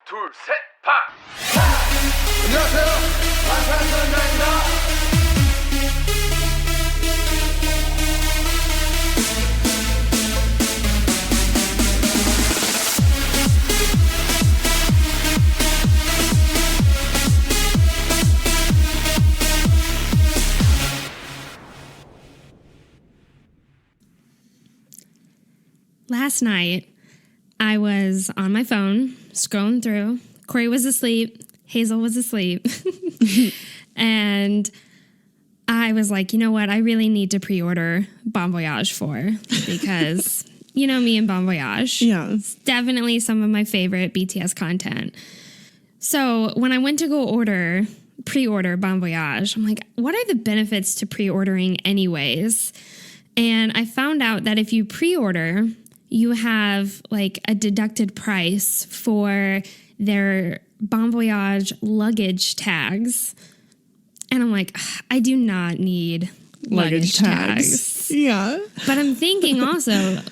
둘, 셋, 파! 안녕하세요. 반찬선장입니다. Last night, I was on my phone, scrolling through. Corey was asleep. Hazel was asleep. And I was like, you know what? I really need to pre-order Bon Voyage 4 because, you know me and Bon Voyage. Yeah. It's definitely some of my favorite BTS content. So when I went to go pre-order Bon Voyage, I'm like, what are the benefits to pre-ordering anyways? And I found out that if you pre-order, you have like a deducted price for their Bon Voyage luggage tags. And I'm like, I do not need luggage tags. Yeah. But I'm thinking also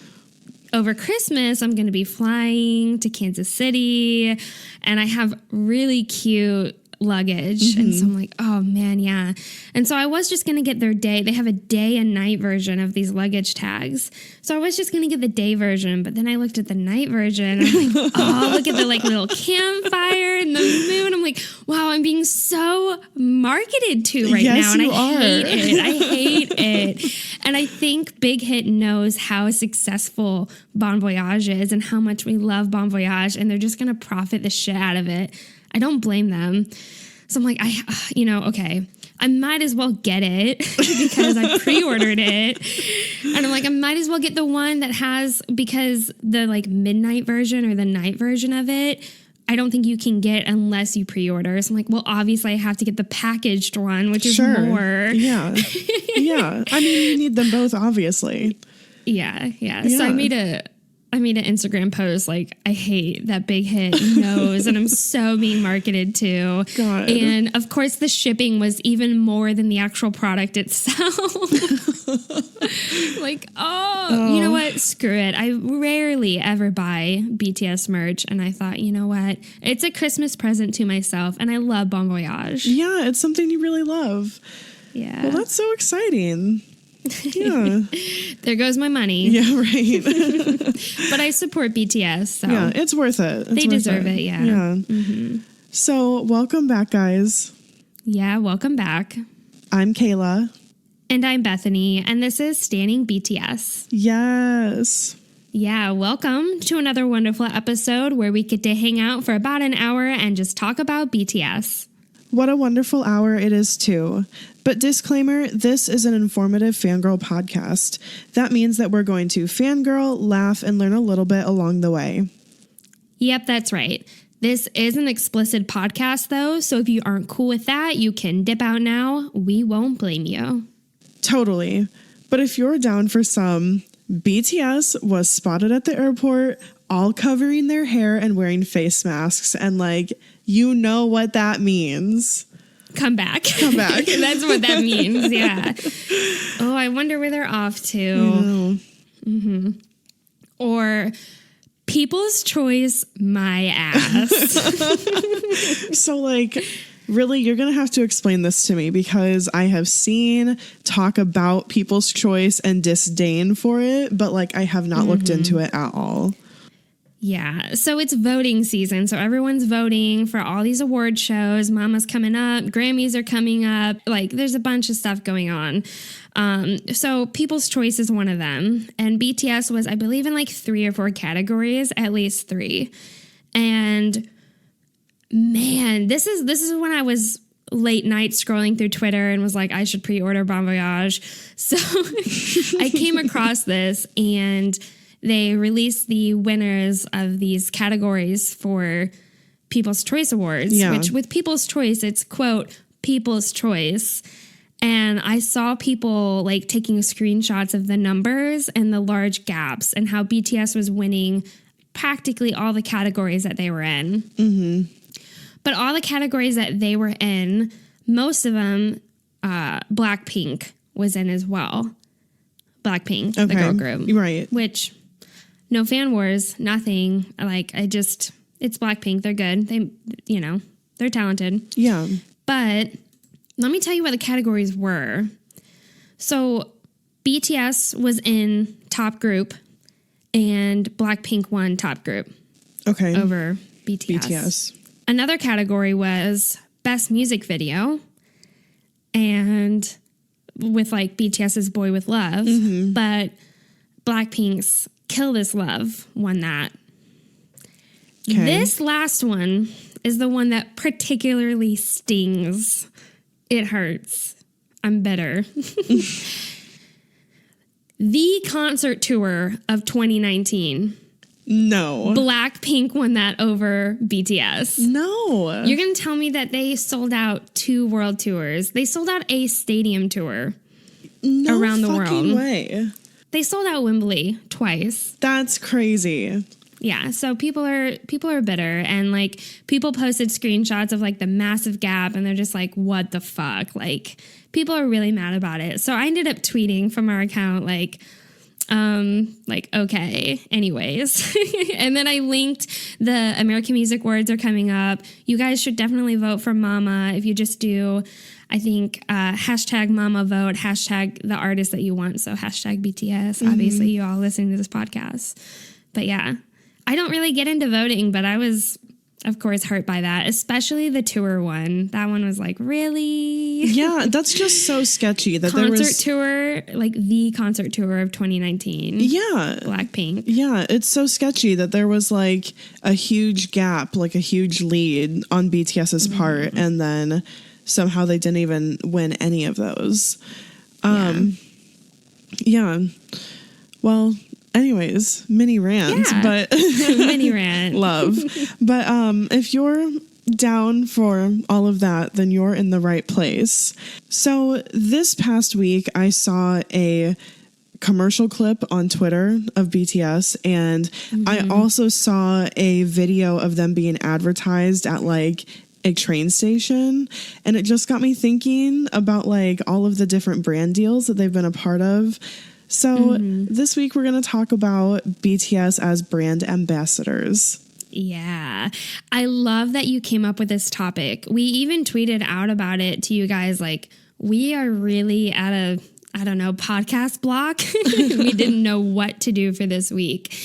over Christmas, I'm going to be flying to Kansas City and I have really cute luggage. And so I'm like, oh man, yeah. And so I was just going to get they have a day and night version of these luggage tags. So I was just going to get the day version, but then I looked at the night version and I'm like, oh, look at the like little campfire and the moon. I'm like, wow, I'm being so marketed to right now. And I hate it. And I think Big Hit knows how successful Bon Voyage is and how much we love Bon Voyage, and they're just going to profit the shit out of it. I don't blame them. So I'm like, okay, I might as well get it because I pre-ordered it. And I'm like, I might as well get the one that has, because the like midnight version or the night version of it, I don't think you can get unless you pre-order. So I'm like, well, obviously I have to get the packaged one, which is more. Yeah. Yeah. I mean, you need them both, obviously. Yeah. So I made an Instagram post like, I hate that Big Hit knows and I'm so being marketed to. God. And of course the shipping was even more than the actual product itself. Like, you know what? Screw it. I rarely ever buy BTS merch. And I thought, you know what? It's a Christmas present to myself. And I love Bon Voyage. Yeah, it's something you really love. Yeah. Well, that's so exciting. Yeah. There goes my money. Yeah, right. But I support BTS, so yeah, it's worth it. They deserve it. Yeah. Mm-hmm. So, welcome back, guys. Yeah, welcome back. I'm Kayla. And I'm Bethany, and this is Standing BTS. Yes. Yeah, welcome to another wonderful episode where we get to hang out for about an hour and just talk about BTS. What a wonderful hour it is, too. But disclaimer, this is an informative fangirl podcast. That means that we're going to fangirl, laugh, and learn a little bit along the way. Yep, that's right. This is an explicit podcast, though, so if you aren't cool with that, you can dip out now. We won't blame you. Totally. But if you're down for some, BTS was spotted at the airport, all covering their hair and wearing face masks, and like, you know what that means. Come back. That's what that means, yeah. Oh, I wonder where they're off to. Mm-hmm. Or People's Choice, my ass. So, like, really, you're going to have to explain this to me because I have seen talk about People's Choice and disdain for it, but, like, I have not looked into it at all. Yeah, so it's voting season. So everyone's voting for all these award shows. Mama's coming up. Grammys are coming up. Like, there's a bunch of stuff going on. So People's Choice is one of them. And BTS was, I believe, in like 3 or 4 categories, at least 3. And man, this is when I was late night scrolling through Twitter and was like, I should pre-order Bon Voyage. So I came across this, and they released the winners of these categories for People's Choice Awards, which with People's Choice, it's, quote, People's Choice. And I saw people like taking screenshots of the numbers and the large gaps and how BTS was winning practically all the categories that they were in. Mm-hmm. But all the categories that they were in, most of them, Blackpink was in as well. Blackpink, the girl group. Right. Which, no fan wars, nothing. Like, I just, It's Blackpink. They're good. They're talented. Yeah. But let me tell you what the categories were. So BTS was in top group and Blackpink won top group. Okay. Over BTS. Another category was best music video, and with like BTS's Boy With Love, but Blackpink's Kill This Love won that. Okay. This last one is the one that particularly stings. It hurts. I'm bitter. The concert tour of 2019. No. Blackpink won that over BTS. No. You're going to tell me that they sold out 2 world tours. They sold out a stadium tour around the world. No way. They sold out Wembley twice. That's crazy. Yeah, so people are bitter, and like people posted screenshots of like the massive gap, and they're just like, what the fuck? Like people are really mad about it. So I ended up tweeting from our account like okay, anyways. And then I linked the American Music Awards are coming up. You guys should definitely vote for Mama. If you just do, I think, hashtag Mama vote, hashtag the artist that you want. So hashtag BTS, obviously you all listening to this podcast. But yeah, I don't really get into voting, but I was, of course, hurt by that, especially the tour one. That one was like, really? Yeah, that's just so sketchy that concert there was tour, like the concert tour of 2019. Yeah. Blackpink. Yeah, it's so sketchy that there was like a huge gap, like a huge lead on BTS's part, and then somehow they didn't even win any of those. Yeah. Well, anyways, mini rant, but mini rant. Love. But if you're down for all of that, then you're in the right place. So this past week, I saw a commercial clip on Twitter of BTS, and I also saw a video of them being advertised at like a train station, and it just got me thinking about like all of the different brand deals that they've been a part of. So this week we're going to talk about BTS as brand ambassadors. Yeah. I love that you came up with this topic. We even tweeted out about it to you guys. Like, we are really at a, podcast block. We didn't know what to do for this week.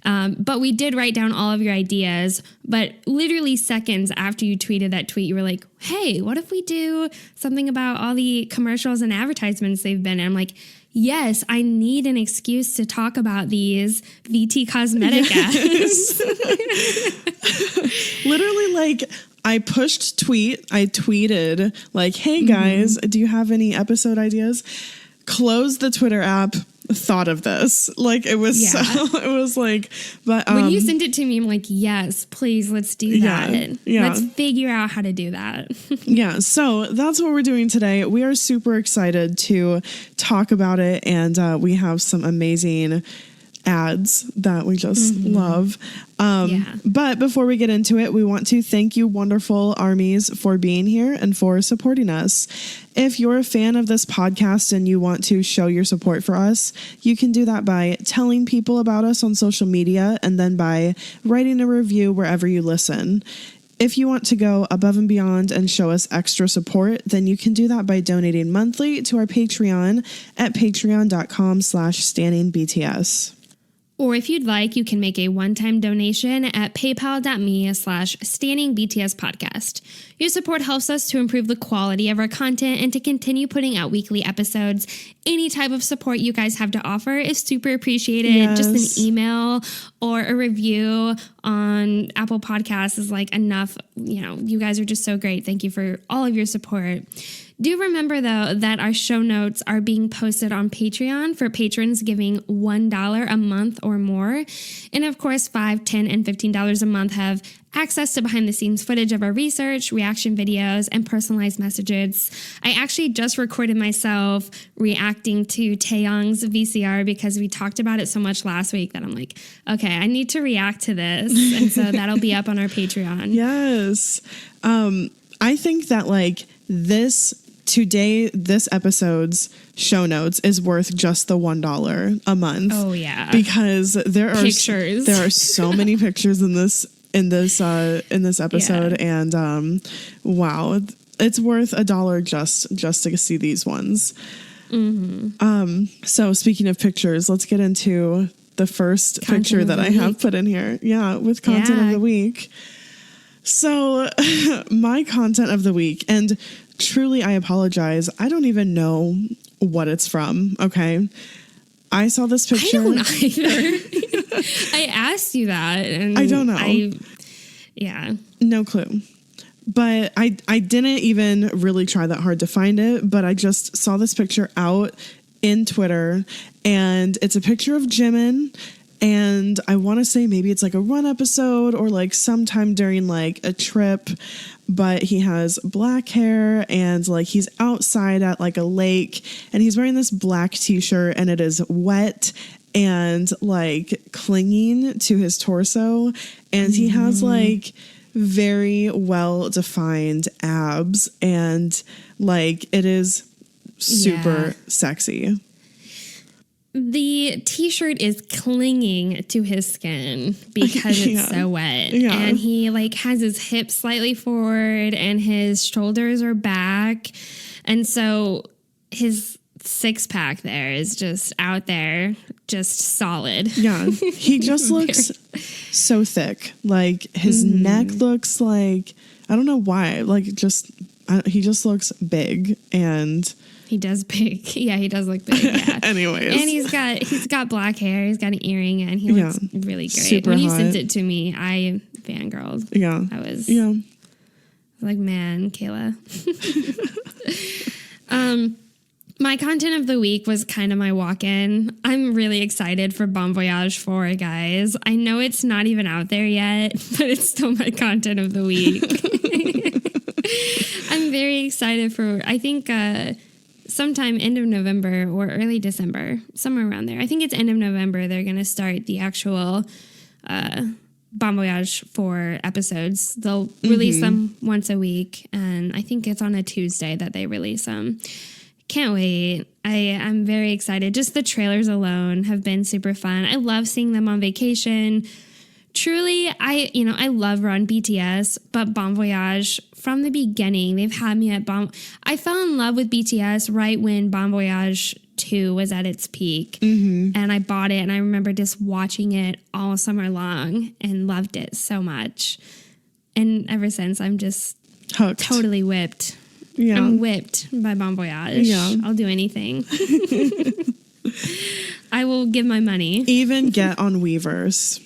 But we did write down all of your ideas. But literally seconds after you tweeted that tweet, you were like, hey, what if we do something about all the commercials and advertisements they've been in? I'm like, yes, I need an excuse to talk about these VT Cosmetic ads. Literally, like, I tweeted, like, hey guys, do you have any episode ideas? Closed the Twitter app, thought of this. Like, it was it was like, but when you sent it to me, I'm like, yes, please, let's do that. Yeah. Let's figure out how to do that. Yeah, so that's what we're doing today. We are super excited to talk about it, and we have some amazing ads that we just love. But before we get into it, we want to thank you, wonderful armies, for being here and for supporting us. If you're a fan of this podcast and you want to show your support for us, you can do that by telling people about us on social media and then by writing a review wherever you listen. If you want to go above and beyond and show us extra support, then you can do that by donating monthly to our Patreon at patreon.com/stanningbts. Or if you'd like, you can make a one-time donation at paypal.me/stanningbtspodcast. Your support helps us to improve the quality of our content and to continue putting out weekly episodes. Any type of support you guys have to offer is super appreciated. Yes. Just an email or a review on Apple Podcasts is like enough. You guys are just so great. Thank you for all of your support. Do remember, though, that our show notes are being posted on Patreon for patrons giving $1 a month or more. And of course, $5, $10, and $15 a month have access to behind-the-scenes footage of our research, reaction videos, and personalized messages. I actually just recorded myself reacting to Taeyong's VCR because we talked about it so much last week that I'm like, okay, I need to react to this. And so that'll be up on our Patreon. Yes. I think that, like, this episode's show notes is worth just the $1 a month. Oh yeah, because there are pictures. There are so many pictures in this in this episode, and wow, it's worth $1 just to see these ones. So speaking of pictures, let's get into the first picture that I have put in here. Yeah, with content of the week. So my content of the week, and truly I apologize, I don't even know what it's from. Okay, I saw this picture. I don't either. I asked you that, and I don't know. No clue. But I didn't even really try that hard to find it, but I just saw this picture out in Twitter, and it's a picture of Jimin, and I want to say maybe it's like a run episode or like sometime during like a trip, but he has black hair and like he's outside at like a lake, and he's wearing this black t-shirt, and it is wet and like clinging to his torso, and he has like very well defined abs, and like it is super sexy. The t-shirt is clinging to his skin because it's so wet. Yeah. And he like has his hips slightly forward and his shoulders are back. And so his six pack there is just out there, just solid. Yeah. He just looks so thick. Like his neck looks like, I don't know why, like he just looks big, and he does big. Yeah, he does look big. Yeah. Anyways. And he's got black hair. He's got an earring, and he looks really great. Super when you hot. sent it to me, I fangirled. Yeah. I was like, man, Kayla. My content of the week was kind of my walk-in. I'm really excited for Bon Voyage 4, guys. I know it's not even out there yet, but it's still my content of the week. I'm very excited for, I think, sometime end of November or early December, somewhere around there. I think it's end of November. They're going to start the actual Bon Voyage 4 episodes. They'll release them once a week, and I think it's on a Tuesday that they release them. Can't wait. I'm very excited. Just the trailers alone have been super fun. I love seeing them on vacation. Truly, I love Run BTS, but Bon Voyage, from the beginning, they've had me at I fell in love with BTS right when Bon Voyage 2 was at its peak. And I bought it, and I remember just watching it all summer long and loved it so much. And ever since, I'm just hooked. Totally whipped. Yeah. I'm whipped by Bon Voyage. Yeah. I'll do anything. I will give my money. Even get on Weverse.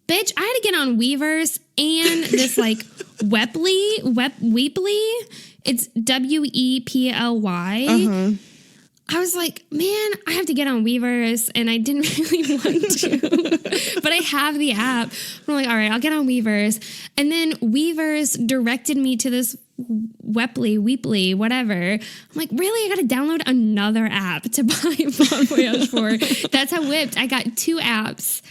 Bitch, I had to get on Weverse and this like Weebly. It's WEPLY. I was like, man, I have to get on Weverse, and I didn't really want to. But I have the app. I'm like, all right, I'll get on Weverse. And then Weverse directed me to this Weebly, whatever. I'm like, really? I got to download another app to buy Bon Voyage 4. That's how whipped. I got 2 apps,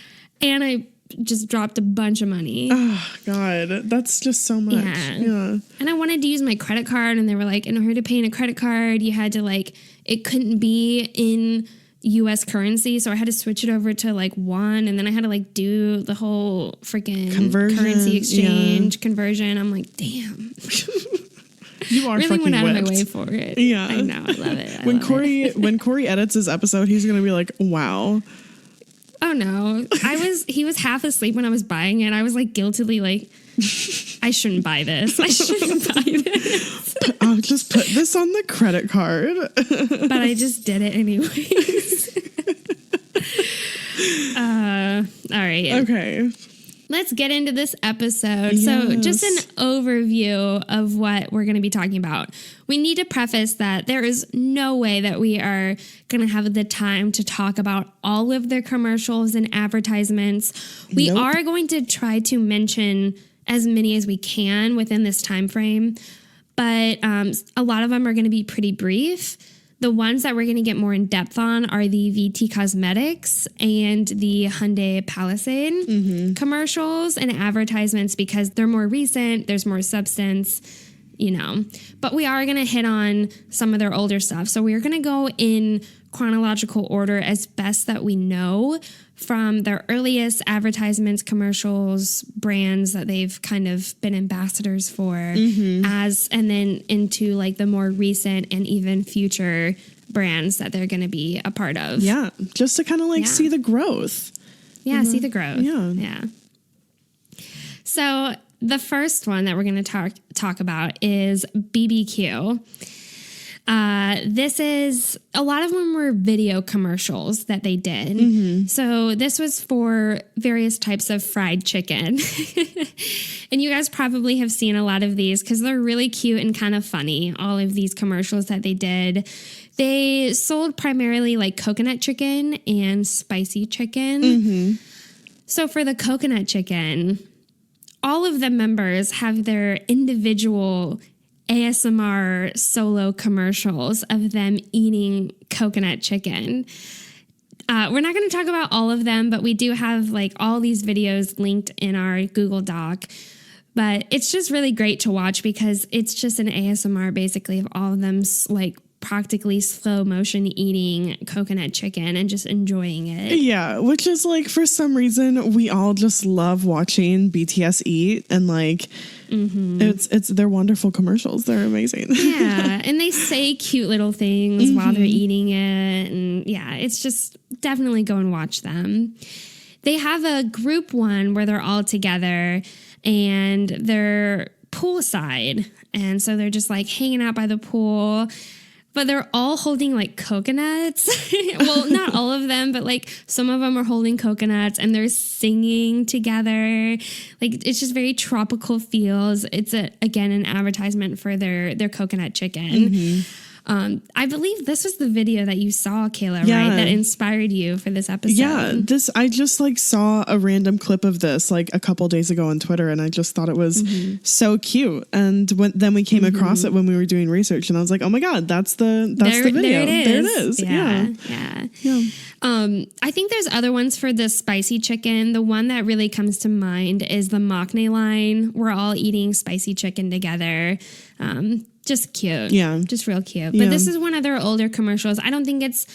and I just dropped a bunch of money. Oh, God. That's just so much. Yeah. And I wanted to use my credit card, and they were like, in order to pay in a credit card, you had to like, it couldn't be in U.S. currency, so I had to switch it over to like won, and then I had to like do the whole freaking currency exchange conversion. I'm like, damn. You are really fucking went out whipped. of my way for it. Yeah, I know. I love it. When Corey edits his episode, he's gonna be like, wow. Oh no, he was half asleep when I was buying it. I was like guiltily like, I shouldn't buy this. I shouldn't buy this. I'll just put this on the credit card. But I just did it anyways. All right. Okay. Let's get into this episode. Yes. So just an overview of what we're going to be talking about. We need to preface that there is no way that we are going to have the time to talk about all of their commercials and advertisements. We are going to try to mention as many as we can within this time frame, but a lot of them are going to be pretty brief. The ones that we're going to get more in depth on are the VT Cosmetics and the Hyundai Palisade commercials and advertisements because they're more recent, there's more substance, But we are going to hit on some of their older stuff. So we're going to go in chronological order as best that we know from their earliest advertisements, commercials, brands that they've kind of been ambassadors for, and then into like the more recent and even future brands that they're going to be a part of. Yeah, just to kind of like see the growth. Yeah, see the growth. Yeah. So the first one that we're going to talk about is BBQ. This is, a lot of them were video commercials that they did. So this was for various types of fried chicken. And you guys probably have seen a lot of these because they're really cute and kind of funny. All of these commercials that they did. They sold primarily like coconut chicken and spicy chicken. So for the coconut chicken, all of the members have their individual ASMR solo commercials of them eating coconut chicken. We're not going to talk about all of them, but we do have like all these videos linked in our Google Doc. But it's just really great to watch because it's just an ASMR basically of all of them like practically slow motion eating coconut chicken and just enjoying it. Yeah, which is like, for some reason, we all just love watching BTS eat, and like it's they're wonderful commercials. They're amazing. Yeah, and they say cute little things while they're eating it, and yeah, it's just definitely go and watch them. They have a group one where they're all together and they're poolside, and so they're just like hanging out by the pool. But they're all holding like coconuts. Well, not all of them, but like some of them are holding coconuts and they're singing together. Like it's just very tropical feels. It's again an advertisement for their coconut chicken. I believe this was the video that you saw, Kayla, right? That inspired you for this episode. Yeah, I just like saw a random clip of this like a couple days ago on Twitter, and I just thought it was so cute. And then we came across it when we were doing research, and I was like, oh my God, that's the video. There it is. Yeah. I think there's other ones for the spicy chicken. The one that really comes to mind is the Maknae line. We're all eating spicy chicken together. Just cute. Yeah. Just real cute. But this is one of their older commercials. I don't think it's,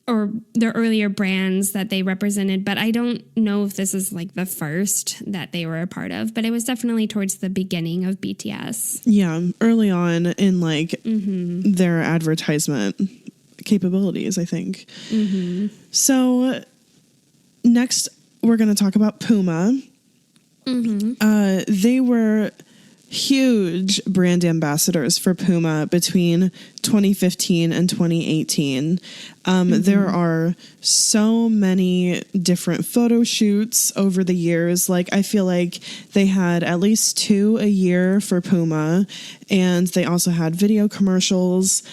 or their earlier brands that they represented, but I don't know if this is like the first that they were a part of, but it was definitely towards the beginning of BTS. Yeah. Early on in like their advertisement capabilities, I think. So next we're going to talk about Puma. They were huge brand ambassadors for Puma between 2015 and 2018. There are so many different photo shoots over the years. Like, I feel like they had at least 2 a year for Puma, and they also had video commercials.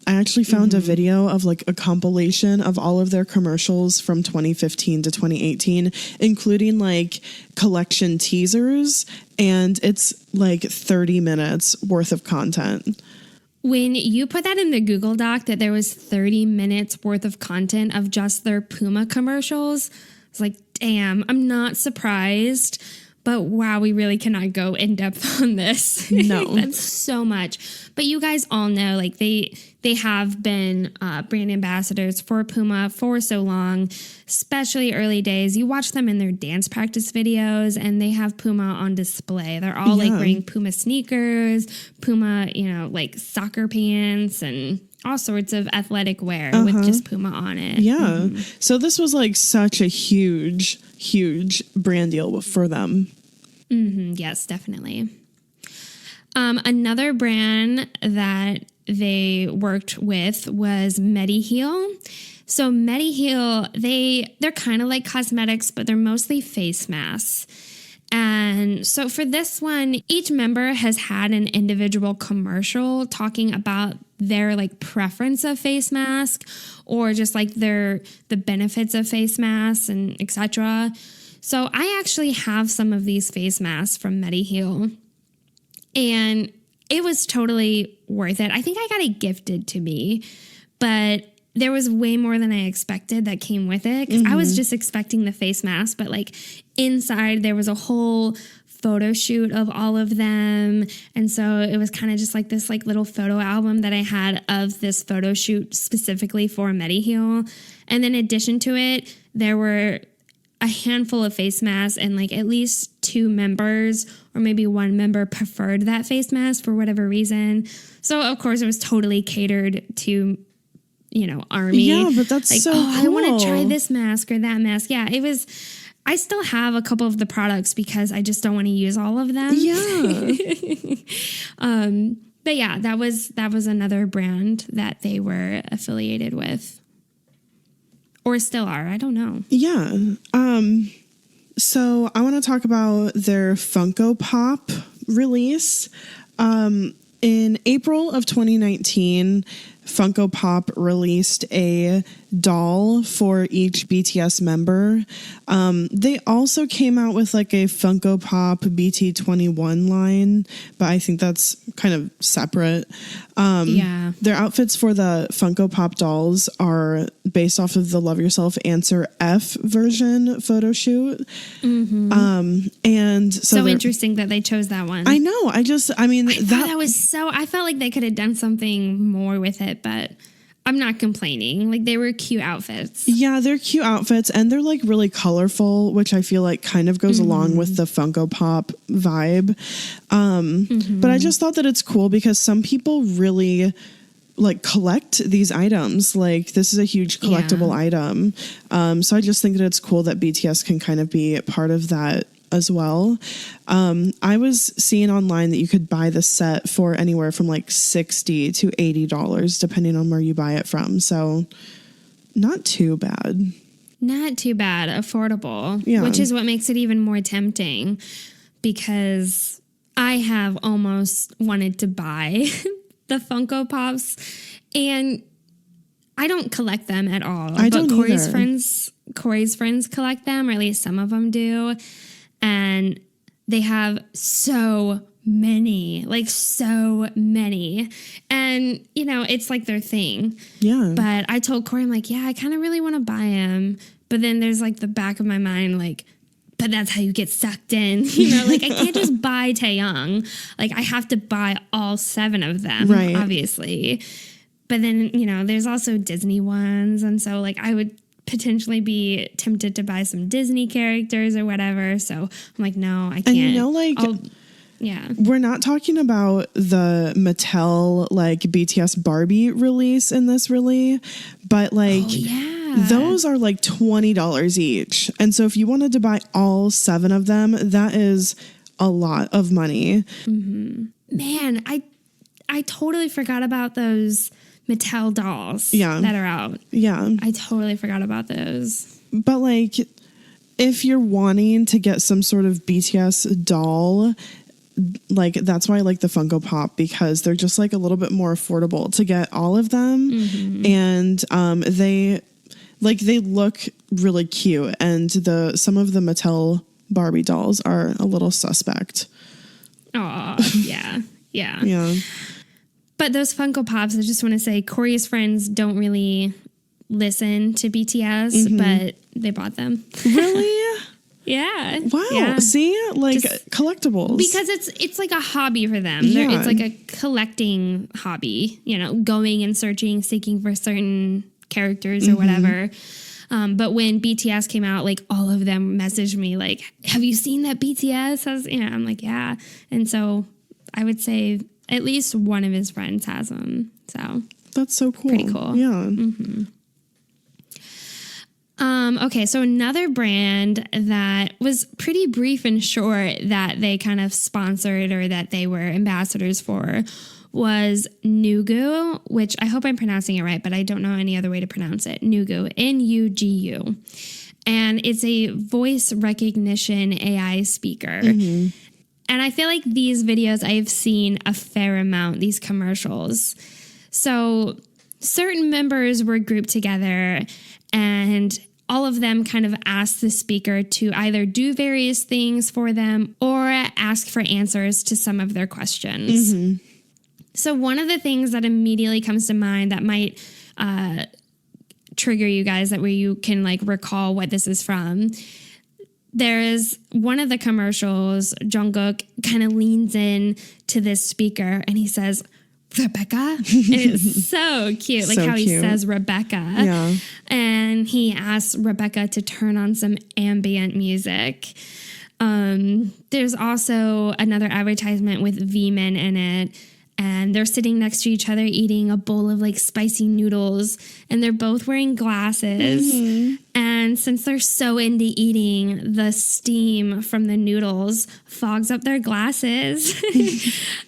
I actually found a video of like a compilation of all of their commercials from 2015 to 2018, including like collection teasers, and it's like 30 minutes worth of content. When you put that in the Google Doc that there was 30 minutes worth of content of just their Puma commercials, it's like, damn, I'm not surprised. But wow, we really cannot go in depth on this. No. That's so much. But you guys all know, like they have been brand ambassadors for Puma for so long, especially early days. You watch them in their dance practice videos and they have Puma on display. They're all like wearing Puma sneakers, Puma, like soccer pants and all sorts of athletic wear with just Puma on it. Yeah. So this was like such a huge brand deal for them. Yes, definitely. Another brand that they worked with was Mediheal. So Mediheal, they're kind of like cosmetics, but they're mostly face masks. And so for this one, each member has had an individual commercial talking about their like preference of face mask or just like the benefits of face masks and etc. So I actually have some of these face masks from Mediheal, and it was totally worth it. I think I got it gifted to me, but there was way more than I expected that came with it because I was just expecting the face mask, but like inside there was a whole photo shoot of all of them. And so it was kind of just like this like little photo album that I had of this photo shoot specifically for Mediheal. And then in addition to it, there were a handful of face masks, and like at least 2 members or maybe 1 member preferred that face mask for whatever reason. So of course it was totally catered to, you know, Army. Yeah, but that's like, so cool. I want to try cool. this mask or that mask. Yeah, it was. I still have a couple of the products because I just don't want to use all of them. Yeah. But yeah, that was another brand that they were affiliated with. Or still are. I don't know. Yeah. So I want to talk about their Funko Pop release. In April of 2019, Funko Pop released a doll for each BTS member. They also came out with like a Funko Pop BT21 line, but I think that's kind of separate. Yeah. Their outfits for the Funko Pop dolls are based off of the Love Yourself Answer F version photo shoot. Mm-hmm. And so interesting that they chose that one. I know. I mean, that was so, I felt like they could have done something more with it, but I'm not complaining. Like, they were cute outfits. Yeah, they're cute outfits, and they're like really colorful, which I feel like kind of goes along with the Funko Pop vibe. But I just thought that it's cool because some people really like collect these items. Like, this is a huge collectible item. So I just think that it's cool that BTS can kind of be part of that as well. I was seeing online that you could buy the set for anywhere from like $60 to $80, depending on where you buy it from. So not too bad. Not too bad. Affordable. Yeah. Which is what makes it even more tempting, because I have almost wanted to buy the Funko Pops, and I don't collect them at all. I don't Corey's either. Corey's friends collect them, or at least some of them do. And they have so many. And, you know, it's like their thing. Yeah. But I told Corey, I'm like, yeah, I kind of really want to buy him. But then there's like the back of my mind, like, but that's how you get sucked in. You know, like, I can't just buy Taeyong. Like, I have to buy all 7 of them, Right. obviously. But then, you know, there's also Disney ones. And so, like, I would potentially be tempted to buy some Disney characters or whatever. So I'm like, no, I can't. And you know, like, yeah, we're not talking about the Mattel like BTS Barbie release in this really, but like those are like $20 each. And so if you wanted to buy all 7 of them, that is a lot of money. Mm-hmm. Man, I totally forgot about those Mattel dolls that are out. Yeah. I totally forgot about those. But like, if you're wanting to get some sort of BTS doll, like, that's why I like the Funko Pop, because they're just like a little bit more affordable to get all of them. Mm-hmm. And they look really cute. And some of the Mattel Barbie dolls are a little suspect. Oh, yeah. Yeah. Yeah. But those Funko Pops, I just want to say, Corey's friends don't really listen to BTS, but they bought them. Really? Yeah. Wow. Yeah. See? Like, just collectibles. Because it's like a hobby for them. Yeah. It's like a collecting hobby, you know, going and seeking for certain characters or whatever. But when BTS came out, like, all of them messaged me like, have you seen that BTS has, you know, I'm like, yeah. And so I would say at least one of his friends has them. So that's so cool. Pretty cool. Yeah. Mm-hmm. Okay, so another brand that was pretty brief and short that they kind of sponsored or that they were ambassadors for was Nugu, which I hope I'm pronouncing it right, but I don't know any other way to pronounce it. Nugu, Nugu. And it's a voice recognition AI speaker. Mm-hmm. And I feel like these videos I've seen a fair amount, these commercials. So certain members were grouped together and all of them kind of asked the speaker to either do various things for them or ask for answers to some of their questions. Mm-hmm. So one of the things that immediately comes to mind that might trigger you guys, that where you can like recall what this is from, there is one of the commercials, Jungkook kind of leans in to this speaker and he says, Rebecca. And it's so cute, like So how he cute. says Rebecca. Yeah. And he asks Rebecca to turn on some ambient music. There's also another advertisement with V-Men in it. And they're sitting next to each other eating a bowl of like spicy noodles. And they're both wearing glasses. Mm-hmm. And since they're so into eating, the steam from the noodles fogs up their glasses.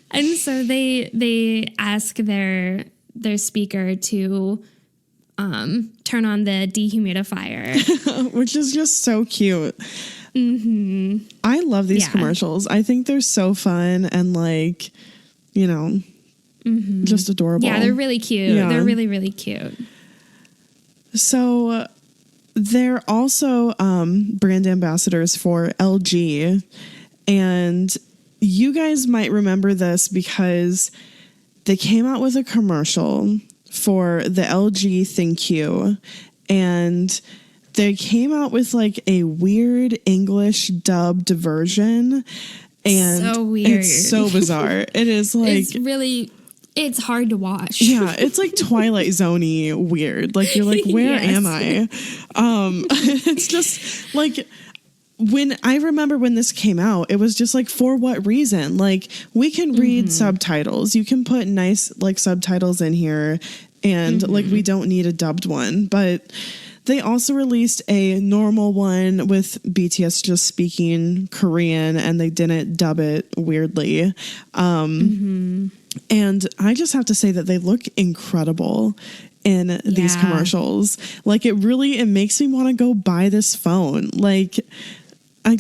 And so they ask their speaker to turn on the dehumidifier. Which is just so cute. Mm-hmm. I love these Yeah. commercials. I think they're so fun and like, you know, just adorable. Yeah, they're really cute. Yeah. They're really, really cute. So they're also brand ambassadors for LG. And you guys might remember this because they came out with a commercial for the LG ThinQ. And they came out with like a weird English dubbed version. And So weird. It's so bizarre. It is like... It's hard to watch. Yeah, it's like Twilight Zone-y weird. Like you're like, where Yes. am I? It's just like when I remember when this came out, it was just like, for what reason? Like we can read subtitles. You can put nice like subtitles in here and like we don't need a dubbed one. But they also released a normal one with BTS just speaking Korean and they didn't dub it weirdly. And I just have to say that they look incredible in these Yeah. commercials. Like it makes me want to go buy this phone. Like I'm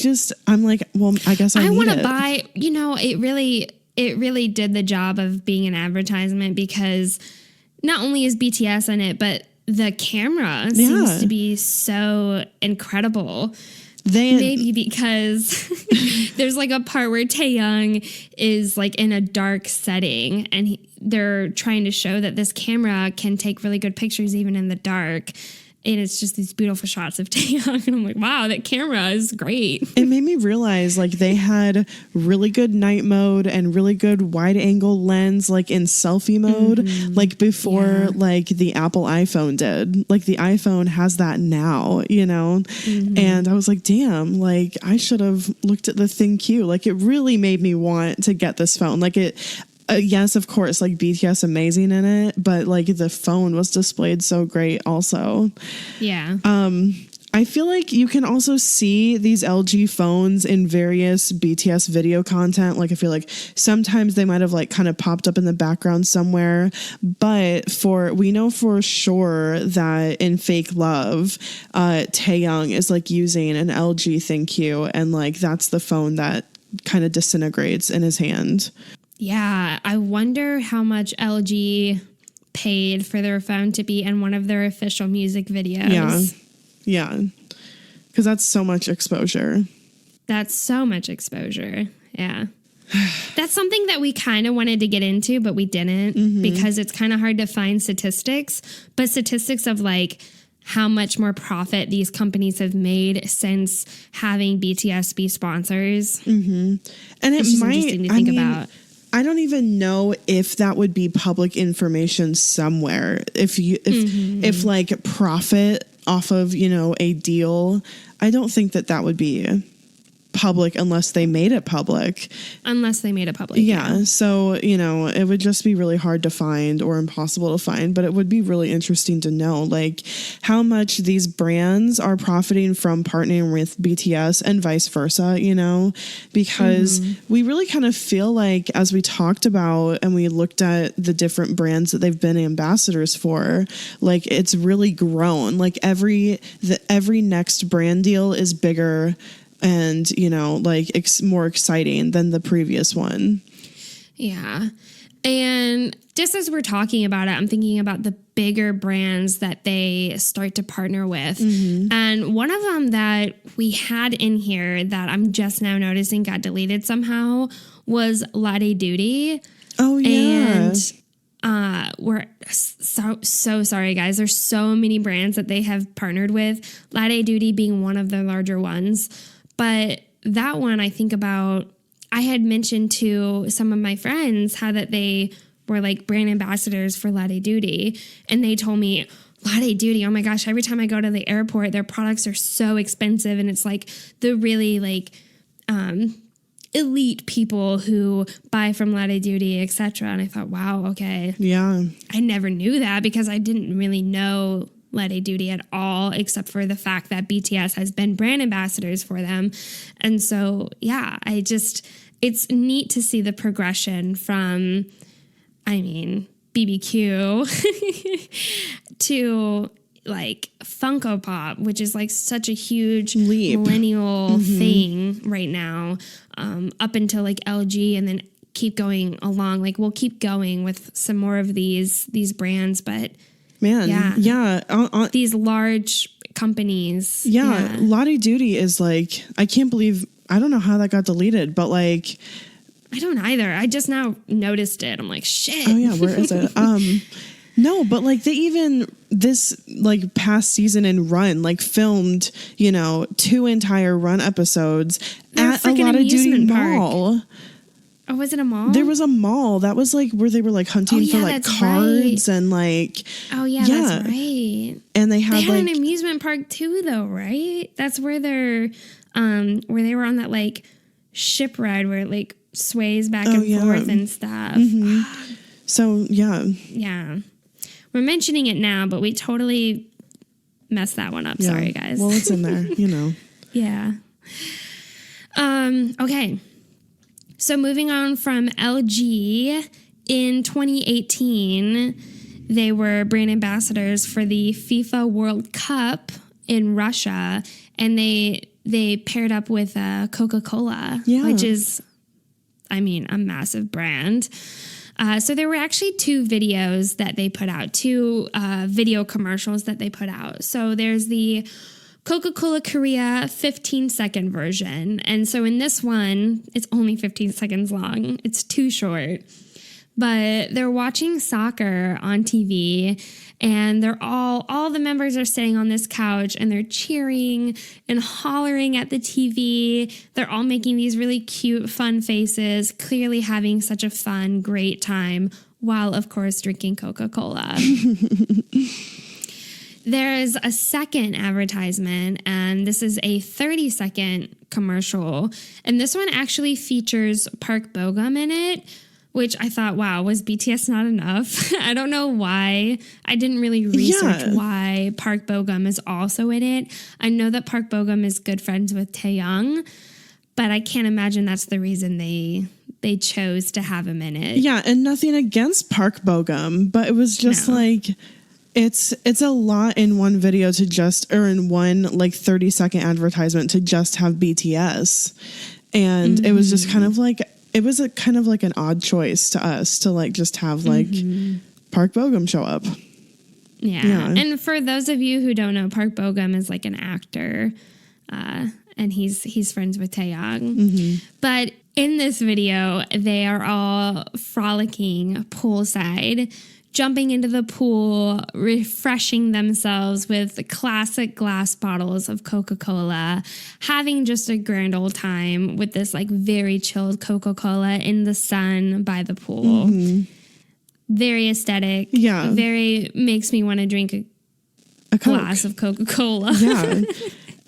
like, well, I guess I want need to it. buy, it really did the job of being an advertisement because not only is BTS in it, but the camera seems to be so incredible. Maybe because there's like a part where Taeyoung is like in a dark setting and they're trying to show that this camera can take really good pictures even in the dark. And it's just these beautiful shots of Taeyoung. And I'm like, wow, that camera is great. It made me realize like they had really good night mode and really good wide angle lens, like in selfie mode, like before like the Apple iPhone did. Like the iPhone has that now, you know? And I was like, damn, like I should have looked at the ThinQ. Like it really made me want to get this phone. Like yes, of course, like BTS amazing in it, but like the phone was displayed so great also. Yeah. I feel like you can also see these LG phones in various BTS video content. Like I feel like sometimes they might have like kind of popped up in the background somewhere, but we know for sure that in Fake Love, Taeyoung is like using an LG ThinQ and like that's the phone that kind of disintegrates in his hand. Yeah, I wonder how much LG paid for their phone to be in one of their official music videos. Yeah. Because that's so much exposure. That's so much exposure. Yeah. That's something that we kind of wanted to get into, but we didn't because it's kind of hard to find statistics. But statistics of like how much more profit these companies have made since having BTS be sponsors. And it It's just might, interesting to think about. I don't even know if that would be public information somewhere. If like profit off of, a deal, I don't think that would be public unless they made it public. Yeah. So, it would just be really hard to find or impossible to find, but it would be really interesting to know like how much these brands are profiting from partnering with BTS and vice versa, because we really kind of feel like as we talked about and we looked at the different brands that they've been ambassadors for, like it's really grown. Like every next brand deal is bigger and, more exciting than the previous one. Yeah. And just as we're talking about it, I'm thinking about the bigger brands that they start to partner with. And one of them that we had in here that I'm just now noticing got deleted somehow was Lade Duty. Oh, yeah. And we're so sorry, guys. There's so many brands that they have partnered with, Lade Duty being one of the larger ones. But that one I think about, I had mentioned to some of my friends how that they were like brand ambassadors for Lade Duty. And they told me, Lade Duty, oh my gosh, every time I go to the airport, their products are so expensive. And it's like the really like elite people who buy from Lade Duty, etc. And I thought, wow, okay. Yeah. I never knew that because I didn't really know Lade Duty at all, except for the fact that BTS has been brand ambassadors for them. And so, yeah, it's neat to see the progression from, BBQ to like Funko Pop, which is like such a huge leap, millennial thing right now, up until like LG, and then keep going along. Like we'll keep going with some more of these brands, but man, yeah. These large companies. Yeah. Lade Duty is like, I can't believe, I don't know how that got deleted, but like, I don't either. I just now noticed it. I'm like, shit. Oh yeah, where is it? No, but like they even this like past season and run like filmed, 2 entire run episodes at a Lade Duty mall. Oh, was it a mall? There was a mall that was like where they were like hunting for like cards and like. Oh yeah, that's right. And they had an amusement park too, though, right? That's where they're where they were on that like ship ride where it like sways back and forth and stuff. Mm-hmm. So yeah, we're mentioning it now, but we totally messed that one up. Sorry, guys. Well, it's in there, Yeah. Okay. So moving on from LG, in 2018, they were brand ambassadors for the FIFA World Cup in Russia, and they paired up with Coca-Cola, which is, a massive brand. So there were actually 2 videos that they put out, 2 video commercials that they put out. So there's the Coca-Cola Korea 15-second version. And so in this one, it's only 15 seconds long. It's too short. But they're watching soccer on TV, and they're all the members are sitting on this couch, and they're cheering and hollering at the TV. They're all making these really cute, fun faces, clearly having such a fun, great time, while, of course, drinking Coca-Cola. There's a second advertisement, and this is a 30-second commercial. And this one actually features Park Bo-gum in it, which I thought, wow, was BTS not enough? I don't know why. I didn't really research why Park Bo-gum is also in it. I know that Park Bo-gum is good friends with Taeyong, but I can't imagine that's the reason they chose to have him in it. Yeah, and nothing against Park Bo-gum, but it was just like... It's a lot in one video to just, or in one like 30-second advertisement to just have BTS. And it was just kind of like, it was a kind of like an odd choice to us to like just have like Park Bo-gum show up. Yeah. And for those of you who don't know, Park Bo-gum is like an actor, and he's friends with Taeyong. But in this video, they are all frolicking poolside, jumping into the pool, refreshing themselves with classic glass bottles of Coca-Cola, having just a grand old time with this like very chilled Coca-Cola in the sun by the pool. Very aesthetic. Yeah. Very makes me want to drink a glass of Coca-Cola. Yeah.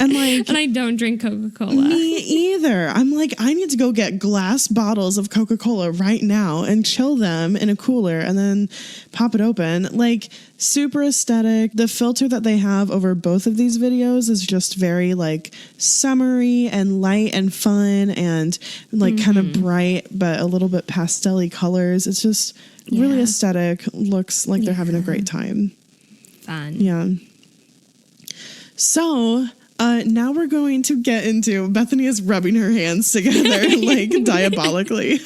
And like, and I don't drink Coca-Cola. Me either. I'm like, I need to go get glass bottles of Coca-Cola right now and chill them in a cooler and then pop it open. Like, super aesthetic. The filter that they have over both of these videos is just very like summery and light and fun and like kind of bright, but a little bit pastel-y colors. It's just really aesthetic. Looks like they're having a great time. Fun. Yeah. So... now we're going to get into, Bethany is rubbing her hands together like diabolically.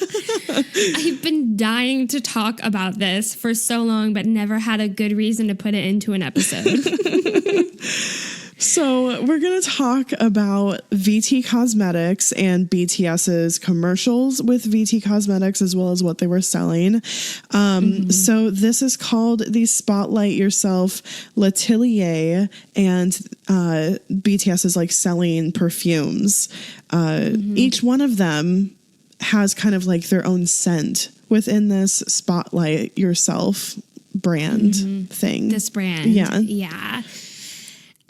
I've been dying to talk about this for so long, but never had a good reason to put it into an episode. So we're going to talk about VT Cosmetics and BTS's commercials with VT Cosmetics, as well as what they were selling. So this is called the Spotlight Yourself L'Atelier, and BTS is like selling perfumes. Each one of them has kind of like their own scent within this Spotlight Yourself brand thing. This brand. Yeah. Yeah.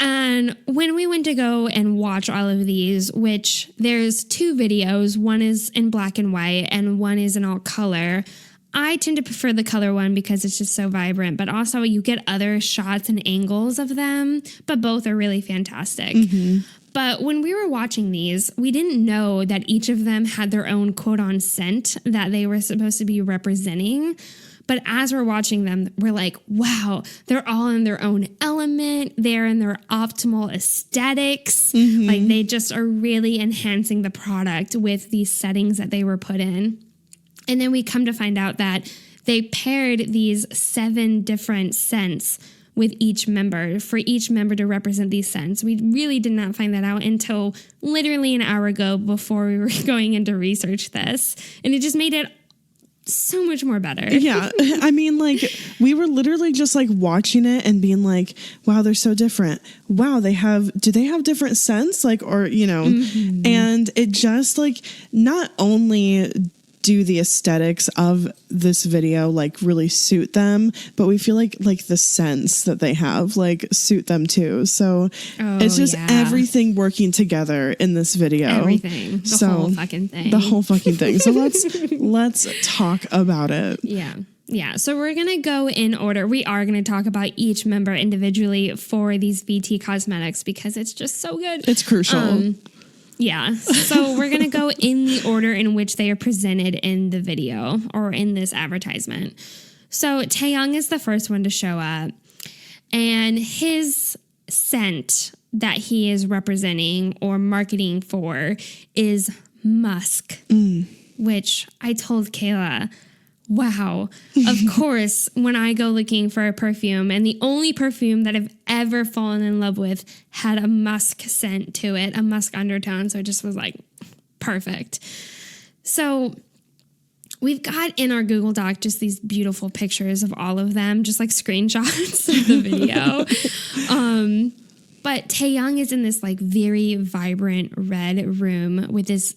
And when we went to go and watch all of these, which there's 2 videos, one is in black and white and one is in all color. I tend to prefer the color one because it's just so vibrant, but also you get other shots and angles of them, but both are really fantastic. But when we were watching these, we didn't know that each of them had their own quote-on scent that they were supposed to be representing. But as we're watching them, we're like, wow, they're all in their own element. They're in their optimal aesthetics. Like they just are really enhancing the product with these settings that they were put in. And then we come to find out that they paired these 7 different scents with each member, for each member to represent these scents. We really did not find that out until literally an hour ago before we were going in to research this. And it just made it so much more better. Yeah. I mean, like, we were literally just like watching it and being like, wow, they're so different. Wow, do they have different scents? Like, or, you know, and it just like, not only do the aesthetics of this video like really suit them, but we feel like the scents that they have like suit them too. So it's just everything working together in this video. Everything. The whole fucking thing. The whole fucking thing. So let's talk about it. Yeah. Yeah. So we're going to go in order. We are going to talk about each member individually for these VT Cosmetics because it's just so good. It's crucial. Yeah. So we're going to go in the order in which they are presented in the video or in this advertisement. So Taeyong is the first one to show up, and his scent that he is representing or marketing for is musk, which I told Kayla, wow, of course, when I go looking for a perfume, and the only perfume that I've ever fallen in love with had a musk scent to it, a musk undertone. So it just was like perfect. So we've got in our Google Doc just these beautiful pictures of all of them, just like screenshots of the video. But Taeyong is in this like very vibrant red room with this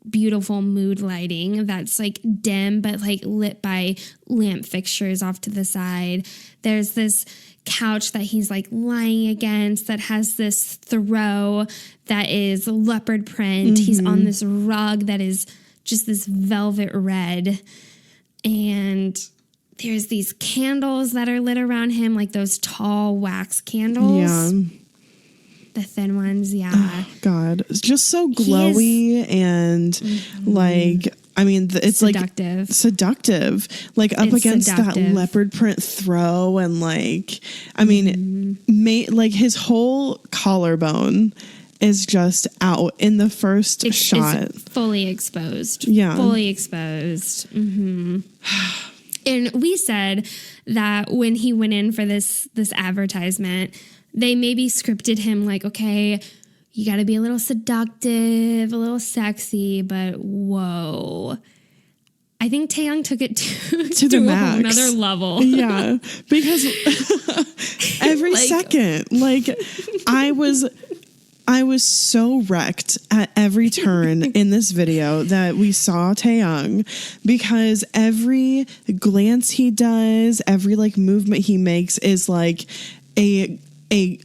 beautiful mood lighting that's like dim but like lit by lamp fixtures off to the side. There's this couch that he's like lying against that has this throw that is leopard print. He's on this rug that is just this velvet red, and there's these candles that are lit around him, like those tall wax candles. Yeah. The thin ones, yeah. Oh, God, it's just so glowy and like, I mean, it's seductive. Like seductive, like up against that leopard print throw, and like, I mean, like his whole collarbone is just out in the first shot. It's fully exposed. Yeah, fully exposed. And we said that when he went in for this advertisement, they maybe scripted him like, okay, you got to be a little seductive, a little sexy, but whoa. I think Taeyong took it to the max. Another level. Yeah, because every second, like I was so wrecked at every turn in this video that we saw Taeyong, because every glance he does, every like movement he makes is like a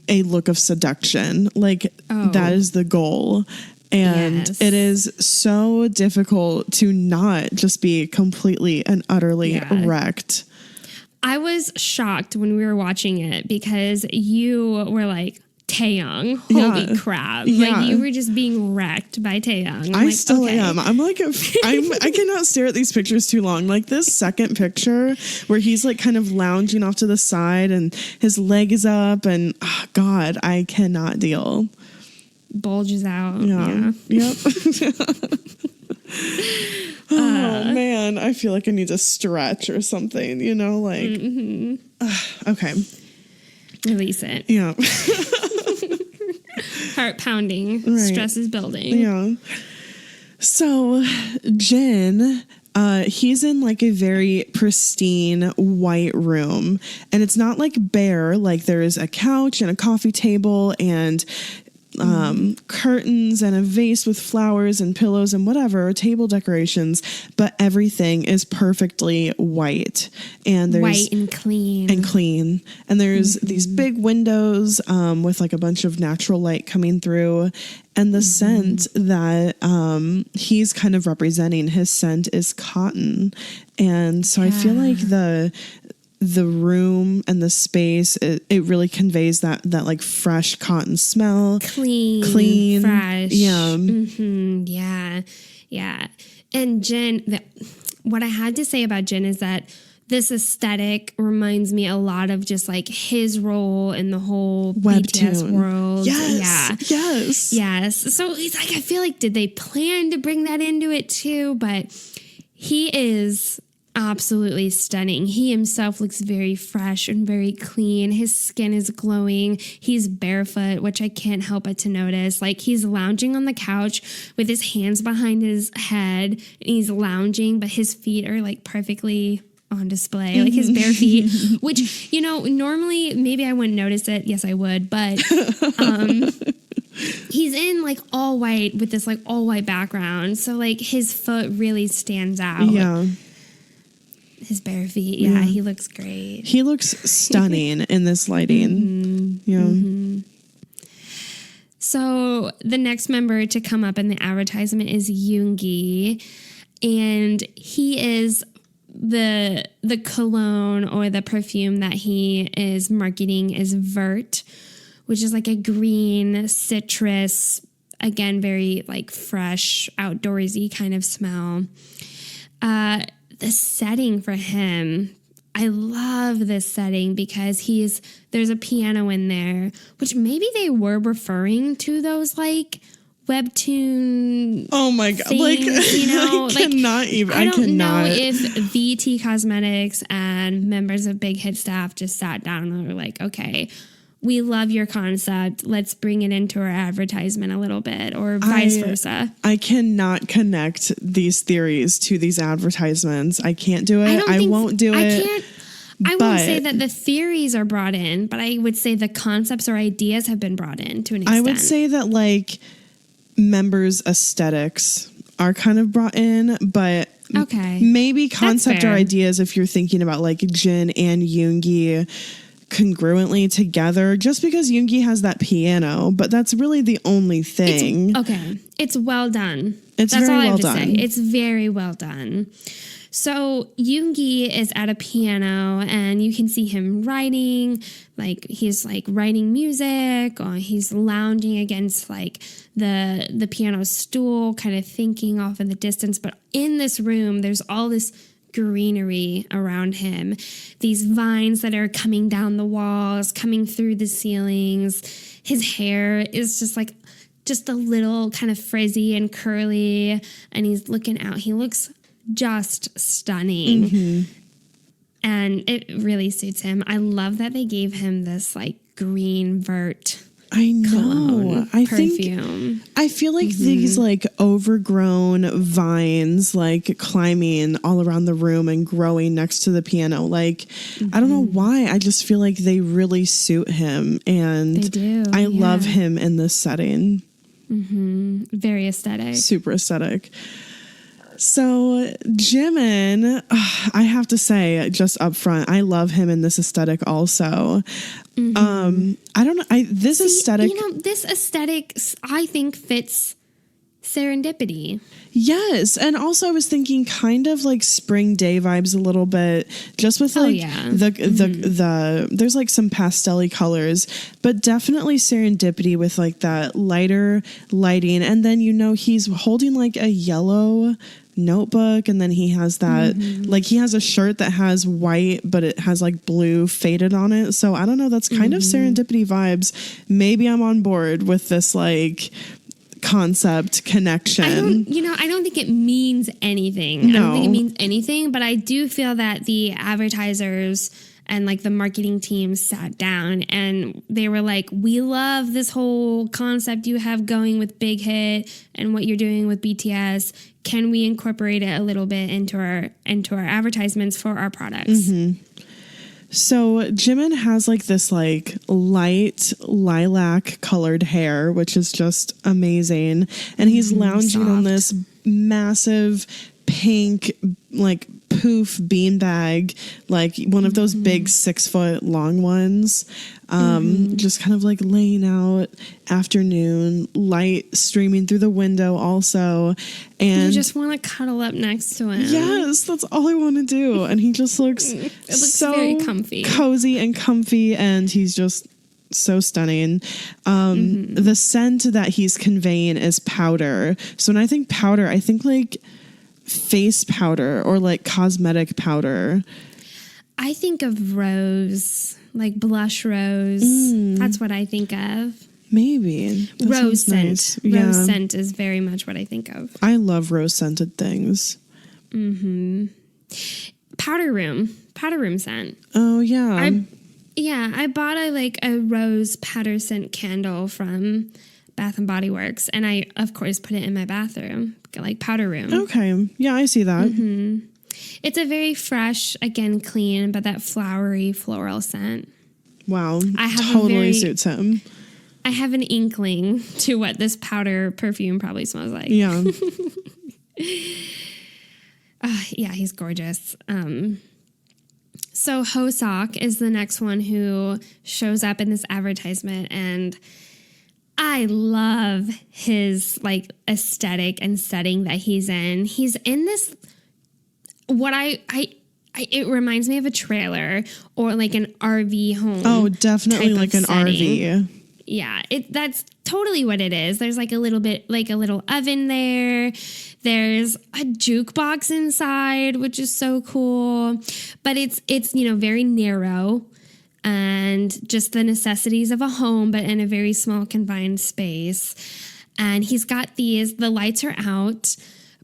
look of seduction. Like that is the goal. And it is so difficult to not just be completely and utterly wrecked. I was shocked when we were watching it because you were like, Taeyong, holy crap. Yeah. Like you were just being wrecked by Taeyong. I still am. I'm like, I cannot stare at these pictures too long. Like this second picture where he's like kind of lounging off to the side and his leg is up, and oh God, I cannot deal. Bulges out. Yeah. Yep. Oh man, I feel like I need to stretch or something, you know, like, okay. Release it. Yeah. Heart pounding. Right. Stress is building. Yeah. So Jin, he's in like a very pristine white room, and it's not like bare. Like there is a couch and a coffee table and curtains and a vase with flowers and pillows and whatever, table decorations, but everything is perfectly white. And there's white and clean. And there's these big windows with like a bunch of natural light coming through. And the scent that he's kind of representing, his scent is cotton. And so I feel like the room and the space, it really conveys that like fresh cotton smell. Clean, fresh. Yeah. Yeah. And Jin, what I had to say about Jin is that this aesthetic reminds me a lot of just like his role in the whole BTS world. Yes. So it's like, I feel like, did they plan to bring that into it too? But he is absolutely stunning. He himself looks very fresh and very clean. His skin is glowing. He's barefoot, which I can't help but to notice. Like he's lounging on the couch with his hands behind his head, and he's lounging, but his feet are like perfectly on display, like his bare feet, which, you know, normally maybe I wouldn't notice it. Yes, I would, but he's in like all white with this like all white background. So like his foot really stands out. Yeah. His bare feet. Yeah, he looks great. He looks stunning in this lighting. So the next member to come up in the advertisement is Yoongi, and he is the cologne or the perfume that he is marketing is Vert, which is like a green citrus, again, very like fresh, outdoorsy kind of smell. The setting for him, I love this setting because there's a piano in there, which maybe they were referring to those like webtoon. Oh my god! Things, like you know, I cannot even. I don't know if VT Cosmetics and members of Big Hit staff just sat down and were like, okay, we love your concept. Let's bring it into our advertisement a little bit, or vice versa. I cannot connect these theories to these advertisements. I can't do it. I won't do it. I won't say that the theories are brought in, but I would say the concepts or ideas have been brought in to an extent. I would say that like members' aesthetics are kind of brought in, but maybe concept or ideas if you're thinking about like Jin and Yoongi congruently together, just because Yoongi has that piano, but that's really the only thing. It's well done. That's very all I have well to done. say. It's very well done. So Yoongi is at a piano, and you can see him writing, like he's like writing music, or he's lounging against like the piano stool, kind of thinking off in the distance. But in this room, there's all this greenery around him, these vines that are coming down the walls, coming through the ceilings. His hair is just a little kind of frizzy and curly, and he's looking out. He looks just stunning. And it really suits him. I love that they gave him this like green Vert cologne perfume. I feel like these like overgrown vines like climbing all around the room and growing next to the piano. Like I don't know why. I just feel like they really suit him, and they do. I love him in this setting. Very aesthetic. Super aesthetic. So Jimin, I have to say just up front, I love him in this aesthetic also. I don't know. This aesthetic, I think fits Serendipity. Yes. And also I was thinking kind of like spring day vibes a little bit, just with like there's like some pastel-y colors, but definitely Serendipity with like that lighter lighting. And then, you know, he's holding like a yellow notebook, and then he has that like he has a shirt that has white but it has like blue faded on it. So I don't know, that's kind of Serendipity vibes. Maybe I'm on board with this like concept connection. I don't think it means anything. No. I don't think it means anything, but I do feel that the advertisers and like the marketing team sat down and they were like, we love this whole concept you have going with Big Hit and what you're doing with BTS. Can we incorporate it a little bit into our advertisements for our products? So Jimin has like this like light lilac colored hair, which is just amazing. And he's lounging on this massive pink like poof beanbag, like one of those big 6 foot long ones. Just kind of like laying out, afternoon, light streaming through the window also. And you just want to cuddle up next to him. Yes, that's all I want to do. And he just looks, so very comfy, cozy and comfy, and he's just so stunning. The scent that he's conveying is powder. So when I think powder, I think like face powder or like cosmetic powder. I think of rose, like blush rose. That's what I think of. Maybe. That rose scent. Nice. Yeah. Rose scent is very much what I think of. I love rose scented things. Powder room scent. Oh yeah. I bought a rose powder scent candle from Bath and Body Works, and I of course put it in my bathroom, like powder room. Okay, yeah, I see that. It's a very fresh, again clean, but that flowery floral scent. Wow, totally suits him. I have an inkling to what this powder perfume probably smells like. Yeah. Yeah, he's gorgeous. So Hoseok is the next one who shows up in this advertisement, and I love his like aesthetic and setting that he's in. He's in this, what it reminds me of a trailer or like an RV home. Oh, definitely like an setting. RV. Yeah, that's totally what it is. There's like a little oven there. There's a jukebox inside, which is so cool. But it's very narrow and just the necessities of a home, but in a very small confined space. And he's got the lights are out,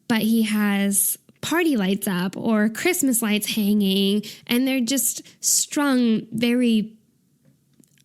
but he has party lights up or Christmas lights hanging, and they're just strung very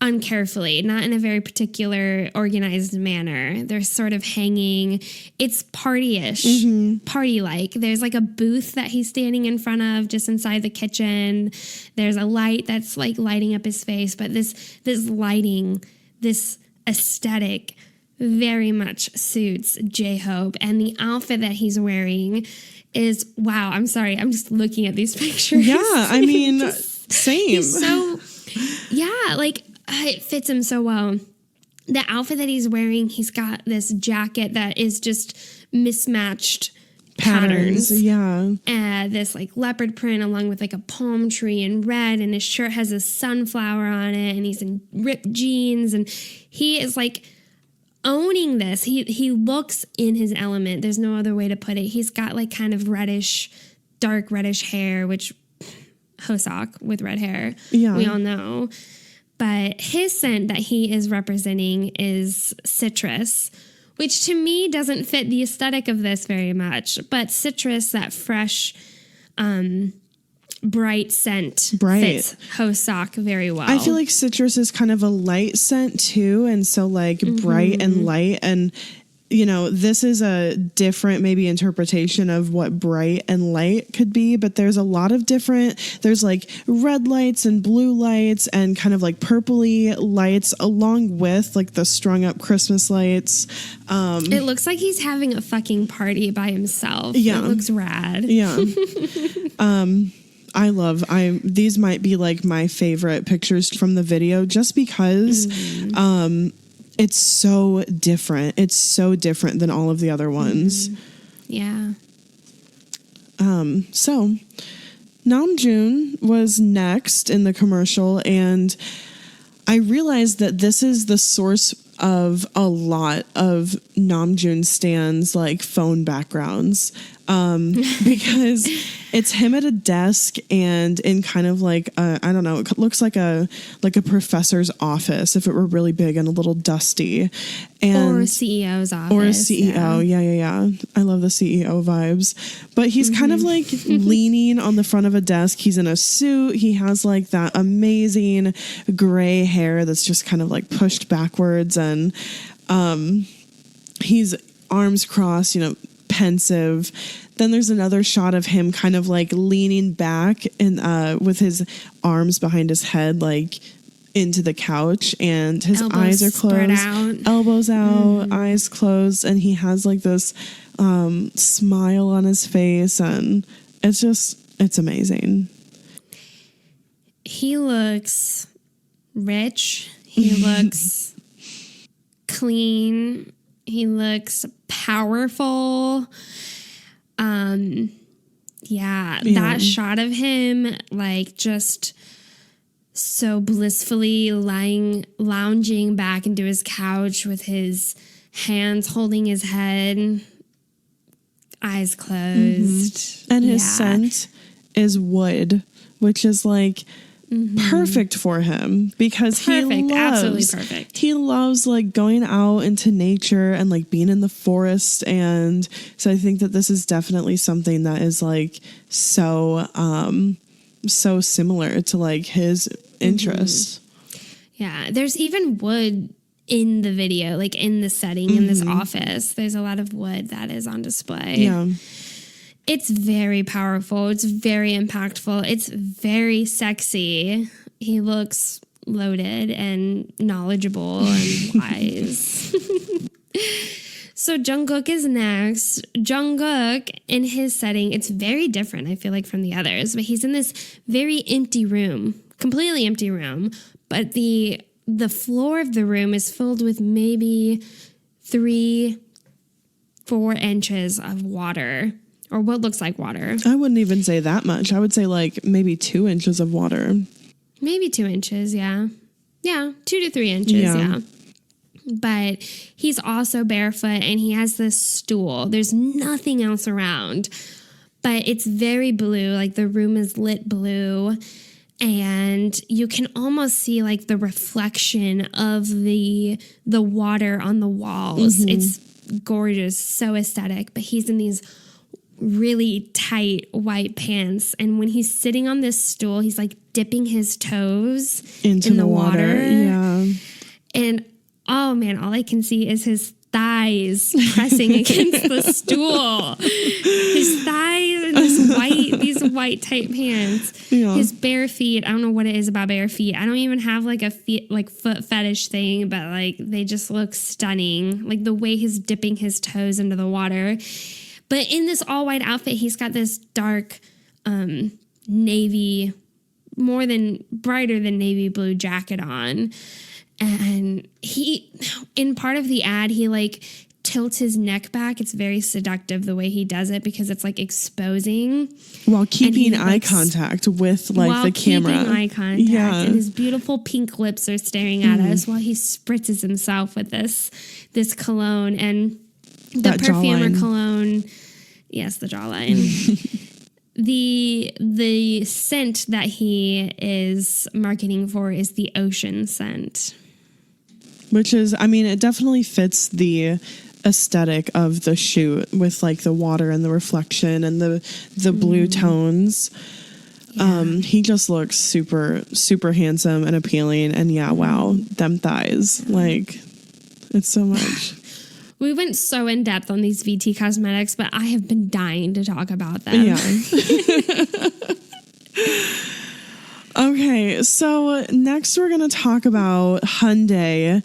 uncarefully, not in a very particular organized manner. They're sort of hanging. It's party-ish, party-like. There's like a booth that he's standing in front of just inside the kitchen. There's a light that's like lighting up his face, but this lighting, this aesthetic very much suits J-Hope, and the outfit that he's wearing is, wow, I'm sorry, I'm just looking at these pictures. Yeah, I mean, same. So, yeah, like, it fits him so well. The outfit that he's wearing, he's got this jacket that is just mismatched patterns. Yeah. This like leopard print along with like a palm tree in red, and his shirt has a sunflower on it, and he's in ripped jeans, and he is like owning this. He looks in his element. There's no other way to put it. He's got like kind of dark reddish hair, which Hoseok with red hair, we all know. But his scent that he is representing is citrus, which to me doesn't fit the aesthetic of this very much. But citrus, that fresh, bright scent fits Hoseok very well. I feel like citrus is kind of a light scent too. And so like bright and light, and this is a different maybe interpretation of what bright and light could be, but there's a lot of there's like red lights and blue lights and kind of like purpley lights along with like the strung up Christmas lights. It looks like he's having a fucking party by himself. Yeah. It looks rad. Yeah. These might be like my favorite pictures from the video just because, it's so different. It's so different than all of the other ones. Yeah. So Namjoon was next in the commercial, and I realized that this is the source of a lot of Namjoon stans like phone backgrounds. because it's him at a desk and in kind of like I don't know, it looks like a professor's office if it were really big and a little dusty, and or a CEO's office, or a CEO. Yeah. I love the CEO vibes. But he's kind of like leaning on the front of a desk. He's in a suit. He has like that amazing gray hair that's just kind of like pushed backwards, and he's arms crossed, pensive. Then there's another shot of him kind of like leaning back and with his arms behind his head, like into the couch, and his eyes are closed, elbows out, eyes closed, and he has like this smile on his face, and it's amazing. He looks rich. He looks clean. He looks powerful. That shot of him, like, just so blissfully lounging back into his couch with his hands holding his head, eyes closed. And his scent is wood, which is like perfect for him, because absolutely perfect. He loves like going out into nature and like being in the forest, and so I think that this is definitely something that is like so similar to like his interests. Yeah, there's even wood in the video, like in the setting in this office. There's a lot of wood that is on display. Yeah. It's very powerful. It's very impactful. It's very sexy. He looks loaded and knowledgeable and wise. So Jungkook is next. Jungkook, in his setting, it's very different, I feel like, from the others. But he's in this very empty room, completely empty room. But the floor of the room is filled with maybe 3-4 inches of water. Or what looks like water. I wouldn't even say that much. I would say like maybe 2 inches of water. Maybe 2 inches, yeah. Yeah, 2 to 3 inches, yeah. But he's also barefoot and he has this stool. There's nothing else around. But it's very blue, like the room is lit blue. And you can almost see like the reflection of the water on the walls. It's gorgeous, so aesthetic. But he's in these really tight white pants, and when he's sitting on this stool, he's like dipping his toes into the water. Yeah. And oh man, all I can see is his thighs pressing against the stool. His thighs and these white tight pants. Yeah. His bare feet. I don't know what it is about bare feet. I don't even have like a foot fetish thing, but like they just look stunning. Like the way he's dipping his toes into the water. But in this all-white outfit, he's got this dark navy, brighter than navy blue jacket on. And in part of the ad, he like tilts his neck back. It's very seductive the way he does it, because it's like exposing. While keeping eye contact with like the camera. While keeping eye contact. Yeah. And his beautiful pink lips are staring at us while he spritzes himself with this cologne. And the perfume or cologne, yes, the jawline. The scent that he is marketing for is the ocean scent. Which is, I mean, it definitely fits the aesthetic of the shoot with like the water and the reflection and the blue tones. Yeah. He just looks super, super handsome and appealing. And yeah, wow, them thighs. Like, it's so much. We went so in depth on these VT cosmetics, but I have been dying to talk about them. Yeah. Okay, so next we're going to talk about Hyundai,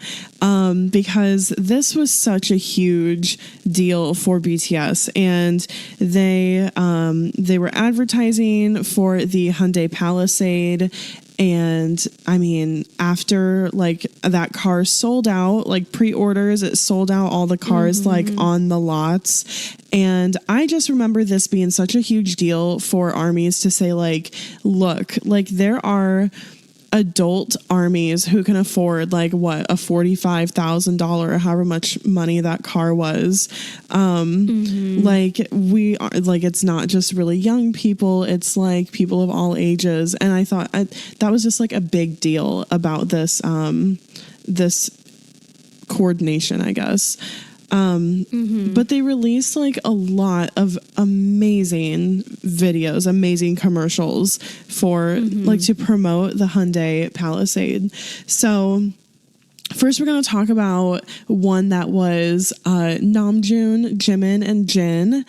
because this was such a huge deal for BTS, and they were advertising for the Hyundai Palisade. And I mean, after like that car sold out, like pre-orders, it sold out all the cars like on the lots. And I just remember this being such a huge deal for armies to say like, look, like there are adult armies who can afford like what, a $45,000 or however much money that car was. Like we are like, it's not just really young people, it's like people of all ages. And I thought that was just like a big deal about this this coordination, I guess. But they released like a lot of amazing videos, amazing commercials for like to promote the Hyundai Palisade. So first we're going to talk about one that was Namjoon, Jimin, and Jin.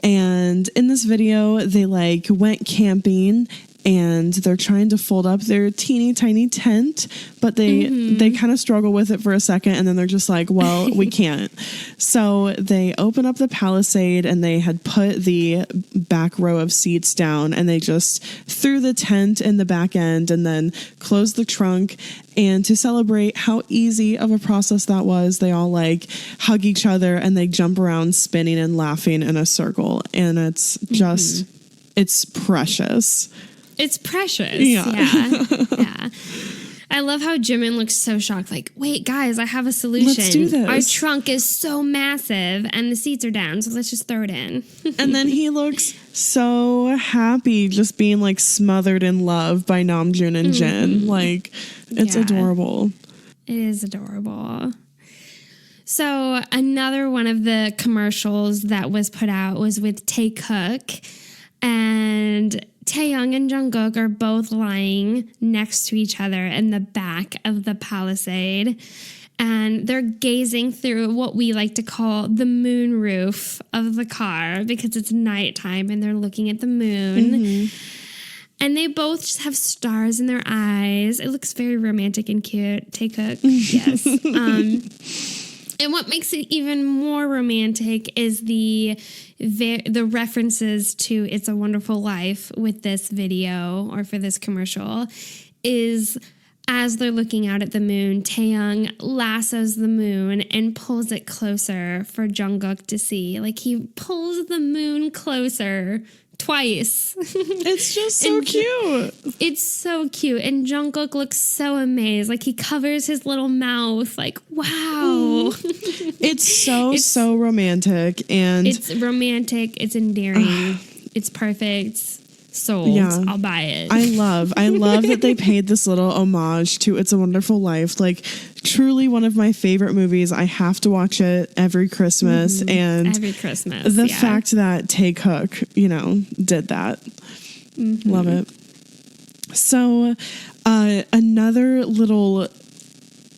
And in this video, they like went camping and they're trying to fold up their teeny tiny tent, but they kind of struggle with it for a second, and then they're just like, well, we can't. So they open up the Palisade, and they had put the back row of seats down, and they just threw the tent in the back end and then closed the trunk. And to celebrate how easy of a process that was, they all like hug each other and they jump around spinning and laughing in a circle. And it's just, it's precious. It's precious. Yeah. Yeah. I love how Jimin looks so shocked. Like, wait, guys, I have a solution. Let's do this. Our trunk is so massive and the seats are down, so let's just throw it in. And then he looks so happy just being like smothered in love by Namjoon and Jin. Like, it's adorable. It is adorable. So another one of the commercials that was put out was with Taekook, and Taehyung and Jungkook are both lying next to each other in the back of the Palisade, and they're gazing through what we like to call the moon roof of the car because it's nighttime and they're looking at the moon. And they both just have stars in their eyes. It looks very romantic and cute. Taekook, yes. And what makes it even more romantic is the references to It's a Wonderful Life with this video or for this commercial is as they're looking out at the moon, Taehyung lassos the moon and pulls it closer for Jungkook to see. Like he pulls the moon closer twice. It's just so cute. It's so cute. And Jungkook looks so amazed. Like he covers his little mouth. Like, wow. It's so romantic. And it's romantic. It's endearing. It's perfect. Sold. Yeah. I'll buy it. I love that they paid this little homage to It's a Wonderful Life. Like truly one of my favorite movies. I have to watch it every Christmas. And every Christmas. the fact that Taekook, did that. Love it. So another little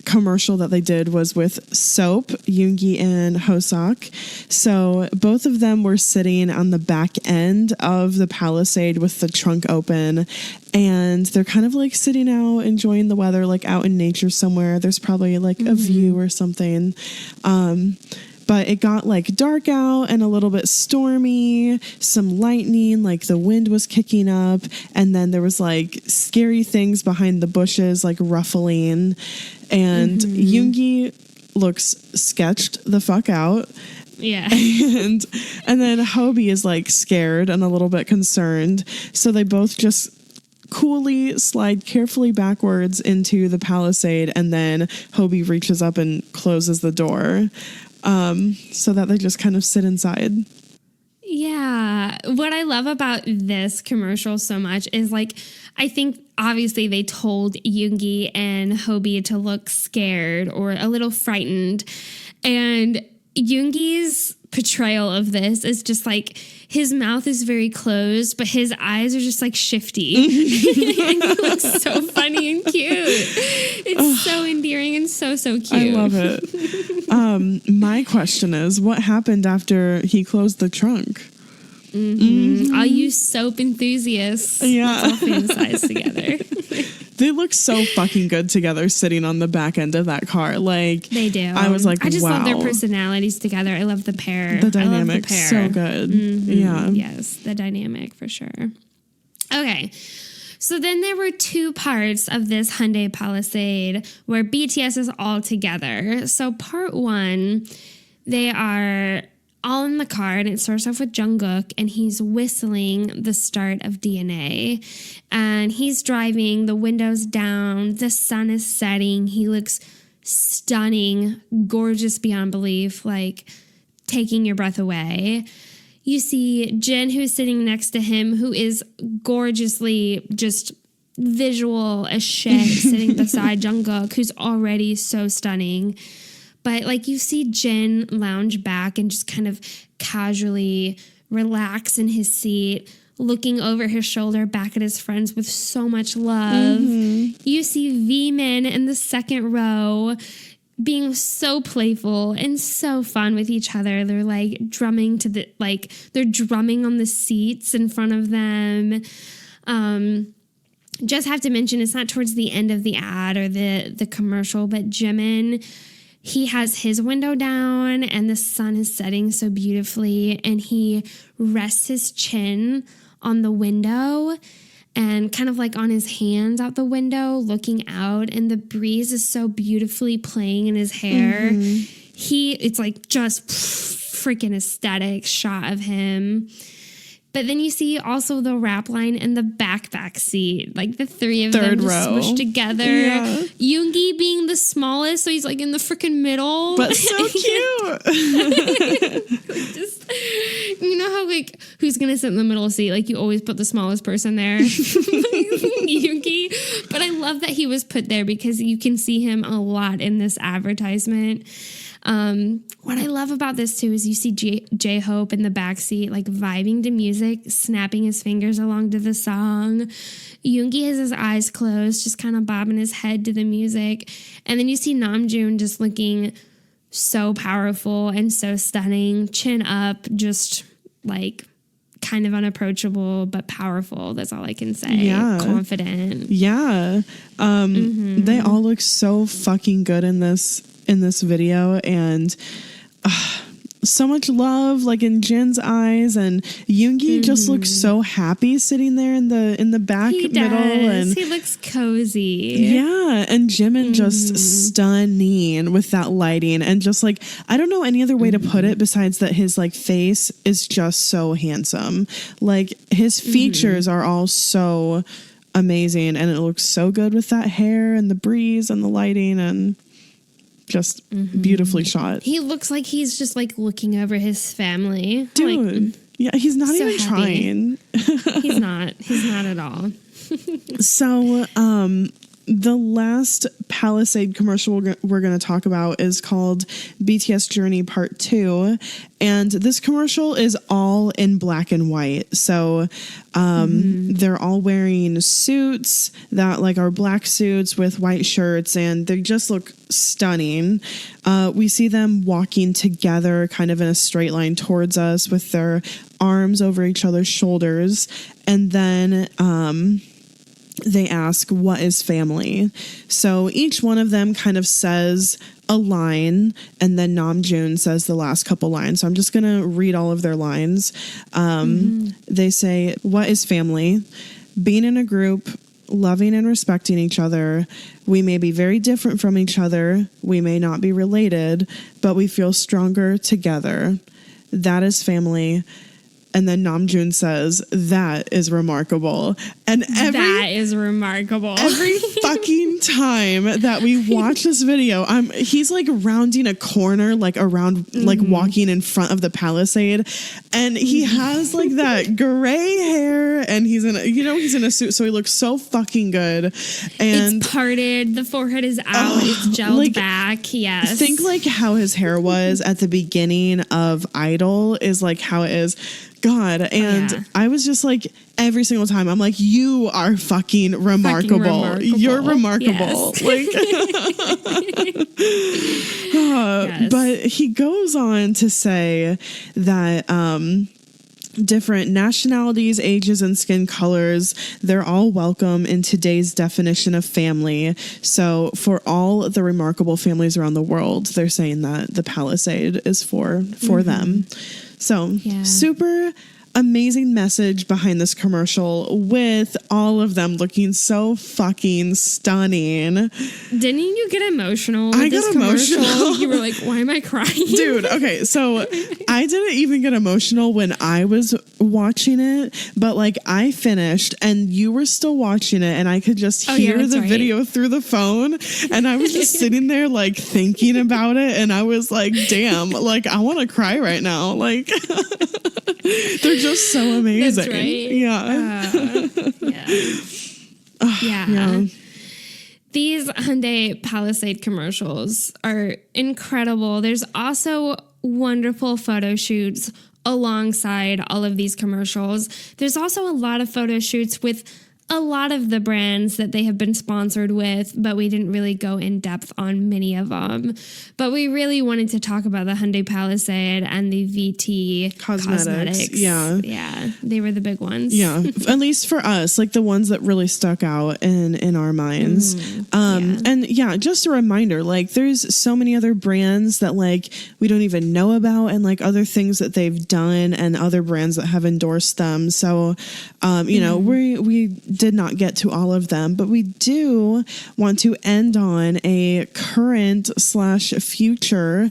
commercial that they did was with Soap, Yoongi and Hoseok. So both of them were sitting on the back end of the Palisade with the trunk open, and they're kind of like sitting out enjoying the weather, like out in nature somewhere. There's probably like a view or something. But it got like dark out and a little bit stormy, some lightning, like the wind was kicking up. And then there was like scary things behind the bushes, like ruffling. And Yoongi looks sketched the fuck out. Yeah. And then Hobie is like scared and a little bit concerned. So they both just coolly slide carefully backwards into the Palisade. And then Hobie reaches up and closes the door. So that they just kind of sit inside. Yeah. What I love about this commercial so much is like, I think obviously they told Yoongi and Hobie to look scared or a little frightened. And Yoongi's portrayal of this is just like his mouth is very closed, but his eyes are just like shifty. And he looks so funny and cute. It's so endearing and so cute. I love it. My question is, what happened after he closed the trunk? All you soap enthusiasts, yeah, all fantasize together. They look so fucking good together sitting on the back end of that car. Like they do. I was like, I just wow. love their personalities together. I love the pair. The dynamic, so good. Yeah. Yes, the dynamic for sure. Okay. So then there were two parts of this Hyundai Palisade where BTS is all together. So part one, they are all in the car, and it starts off with Jungkook, and he's whistling the start of DNA, and he's driving, the windows down, the sun is setting, he looks stunning, gorgeous beyond belief, like taking your breath away. You see Jin, who's sitting next to him, who is gorgeously just visual as shit, sitting beside Jungkook, who's already so stunning. But like you see Jin lounge back and just kind of casually relax in his seat, looking over his shoulder back at his friends with so much love. You see V-Men in the second row being so playful and so fun with each other. They're like drumming they're drumming on the seats in front of them. Just have to mention, it's not towards the end of the ad or the commercial, but Jimin, he has his window down and the sun is setting so beautifully, and he rests his chin on the window and kind of like on his hands out the window looking out, and the breeze is so beautifully playing in his hair. It's like just freaking aesthetic shot of him. But then you see also the rap line in the back seat, like the three of them just smushed together. Yeah. Yoongi being the smallest, so he's like in the freaking middle. But so cute. Just, you know how like who's gonna sit in the middle seat? Like you always put the smallest person there. Yoongi. But I love that he was put there because you can see him a lot in this advertisement. What I love about this too is you see J-Hope in the backseat, like vibing to music, snapping his fingers along to the song. Yoongi has his eyes closed, just kind of bobbing his head to the music. And then you see Namjoon just looking so powerful and so stunning, chin up, just like kind of unapproachable, but powerful. That's all I can say. Yeah. Confident. Yeah. They all look so fucking good in this video, and so much love like in Jin's eyes, and Yoongi just looks so happy sitting there in the back middle, and he looks cozy. Yeah, and Jimin just stunning with that lighting, and just like I don't know any other way to put it besides that his like face is just so handsome. Like his features are all so amazing, and it looks so good with that hair and the breeze and the lighting, and just beautifully shot. He looks like he's just like looking over his family. Dude. Like, yeah, he's not so even trying. He's not at all. So, the last Palisade commercial we're going to talk about is called BTS Journey Part 2. And this commercial is all in black and white. So they're all wearing suits that like are black suits with white shirts, and they just look stunning. We see them walking together kind of in a straight line towards us with their arms over each other's shoulders. And then they ask, what is family? So each one of them kind of says a line, and then Namjoon says the last couple lines. So I'm just going to read all of their lines. They say, what is family? Being in a group, loving and respecting each other. We may be very different from each other. We may not be related, but we feel stronger together. That is family. And then Namjoon says, that is remarkable. And that is remarkable. Every fucking time that we watch this video, he's like rounding a corner, like around, like walking in front of the Palisade. And he has like that gray hair, and he's in a suit. So he looks so fucking good. And it's parted. The forehead is out. It's gelled like, back. Yes. Think like how his hair was at the beginning of Idol is like how it is. God. And I was just like, every single time, I'm like, you are fucking remarkable. You're remarkable. Yes. Like, yes. But he goes on to say that, different nationalities, ages, and skin colors, they're all welcome in today's definition of family. So for all the remarkable families around the world, they're saying that the Palisade is for them. So super amazing message behind this commercial with all of them looking so fucking stunning. Didn't you get emotional with I this got commercial? emotional. You were like, why am I crying? Dude, okay, so I didn't even get emotional when I was watching it, but like I finished and you were still watching it and I could just hear the video through the phone, and I was just sitting there like thinking about it, and I was like, damn, like I want to cry right now. Like they're just so amazing. That's right. Yeah. These Hyundai Palisade commercials are incredible. There's also wonderful photo shoots alongside all of these commercials. There's also a lot of photo shoots with a lot of the brands that they have been sponsored with, but we didn't really go in depth on many of them. But we really wanted to talk about the Hyundai Palisade and the VT Cosmetics. Yeah, they were the big ones. Yeah, at least for us, like the ones that really stuck out in our minds. And yeah, just a reminder, like there's so many other brands that like we don't even know about, and like other things that they've done and other brands that have endorsed them. So, you know, we did not get to all of them, but we do want to end on a current / future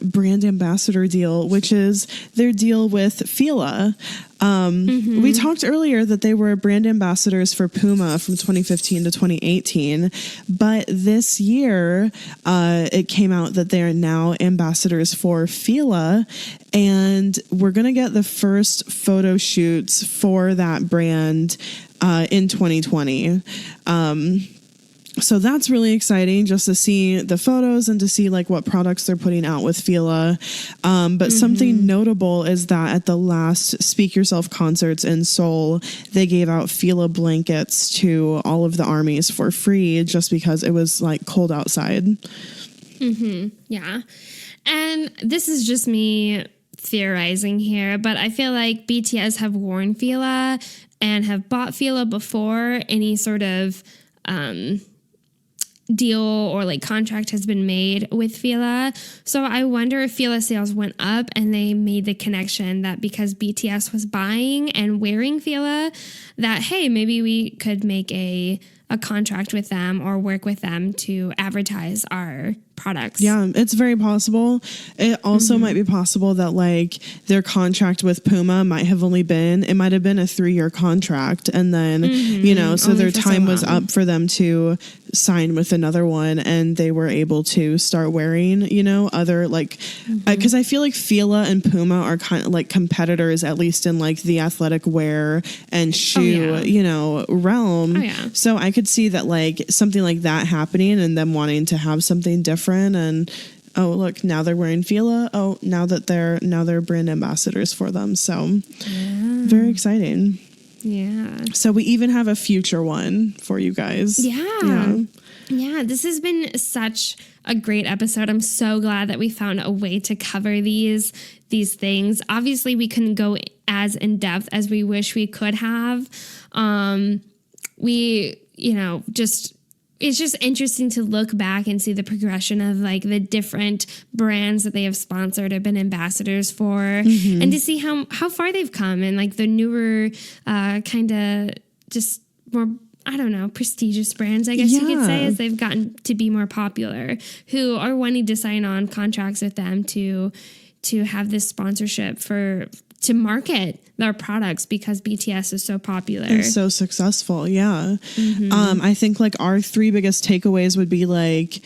brand ambassador deal, which is their deal with Fila. We talked earlier that they were brand ambassadors for Puma from 2015 to 2018, but this year it came out that they are now ambassadors for Fila, and we're going to get the first photo shoots for that brand in 2020. So that's really exciting, just to see the photos and to see like what products they're putting out with Fila. But something notable is that at the last Speak Yourself concerts in Seoul, they gave out Fila blankets to all of the armies for free, just because it was like cold outside. Yeah. And this is just me theorizing here, but I feel like BTS have worn Fila and have bought Fila before any sort of deal or like contract has been made with Fila. So I wonder if Fila sales went up and they made the connection that because BTS was buying and wearing Fila, that hey, maybe we could make a contract with them or work with them to advertise our products. Yeah, it's very possible. It also might be possible that like their contract with Puma might have been a 3-year contract, and then you know, so only their time was up for them to sign with another one, and they were able to start wearing, you know, other like because I feel like Fila and Puma are kind of like competitors, at least in like the athletic wear and shoe you know, realm. So I could see that like something like that happening and them wanting to have something different. And oh look, now they're wearing Fila. Oh, now they're brand ambassadors for them. So very exciting. Yeah. So we even have a future one for you guys. Yeah, this has been such a great episode. I'm so glad that we found a way to cover these things. Obviously, we couldn't go as in depth as we wish we could have. It's just interesting to look back and see the progression of like the different brands that they have sponsored or been ambassadors for, and to see how far they've come, and like the newer kind of just more, I don't know, prestigious brands, I guess you could say, as they've gotten to be more popular, who are wanting to sign on contracts with them to have this sponsorship to market their products because BTS is so popular and so successful. I think like our 3 biggest takeaways would be like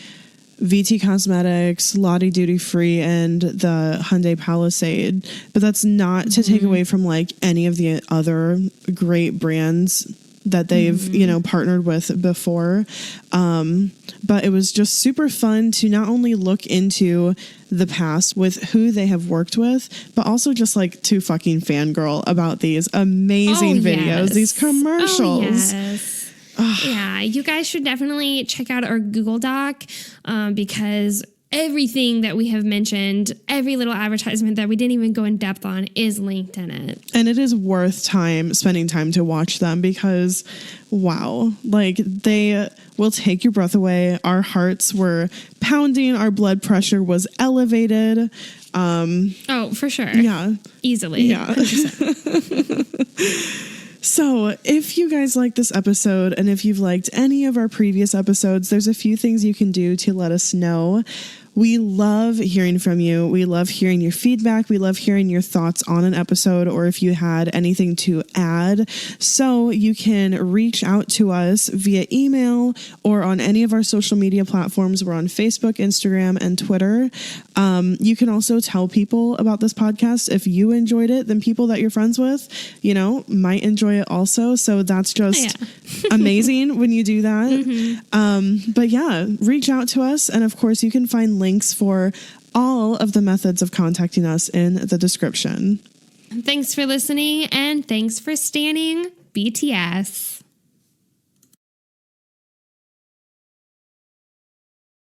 VT Cosmetics, Lottie Duty Free, and the Hyundai Palisade. But that's not to take away from like any of the other great brands that they've, you know, partnered with before. But it was just super fun to not only look into the past with who they have worked with, but also just like to fucking fangirl about these amazing videos, these commercials. Yeah, you guys should definitely check out our Google Doc because everything that we have mentioned, every little advertisement that we didn't even go in depth on is linked in it. And it is worth spending time to watch them because, wow, like they will take your breath away. Our hearts were pounding. Our blood pressure was elevated. Oh, for sure. Yeah. Easily. Yeah. 100%. So if you guys like this episode and if you've liked any of our previous episodes, there's a few things you can do to let us know. We love hearing from you. We love hearing your feedback. We love hearing your thoughts on an episode or if you had anything to add. So you can reach out to us via email or on any of our social media platforms. We're on Facebook, Instagram, and Twitter. You can also tell people about this podcast. If you enjoyed it, then people that you're friends with, might enjoy it also. So that's just amazing when you do that. Mm-hmm. But yeah, reach out to us. And of course, you can find links for all of the methods of contacting us in the description. Thanks for listening and thanks for standing BTS.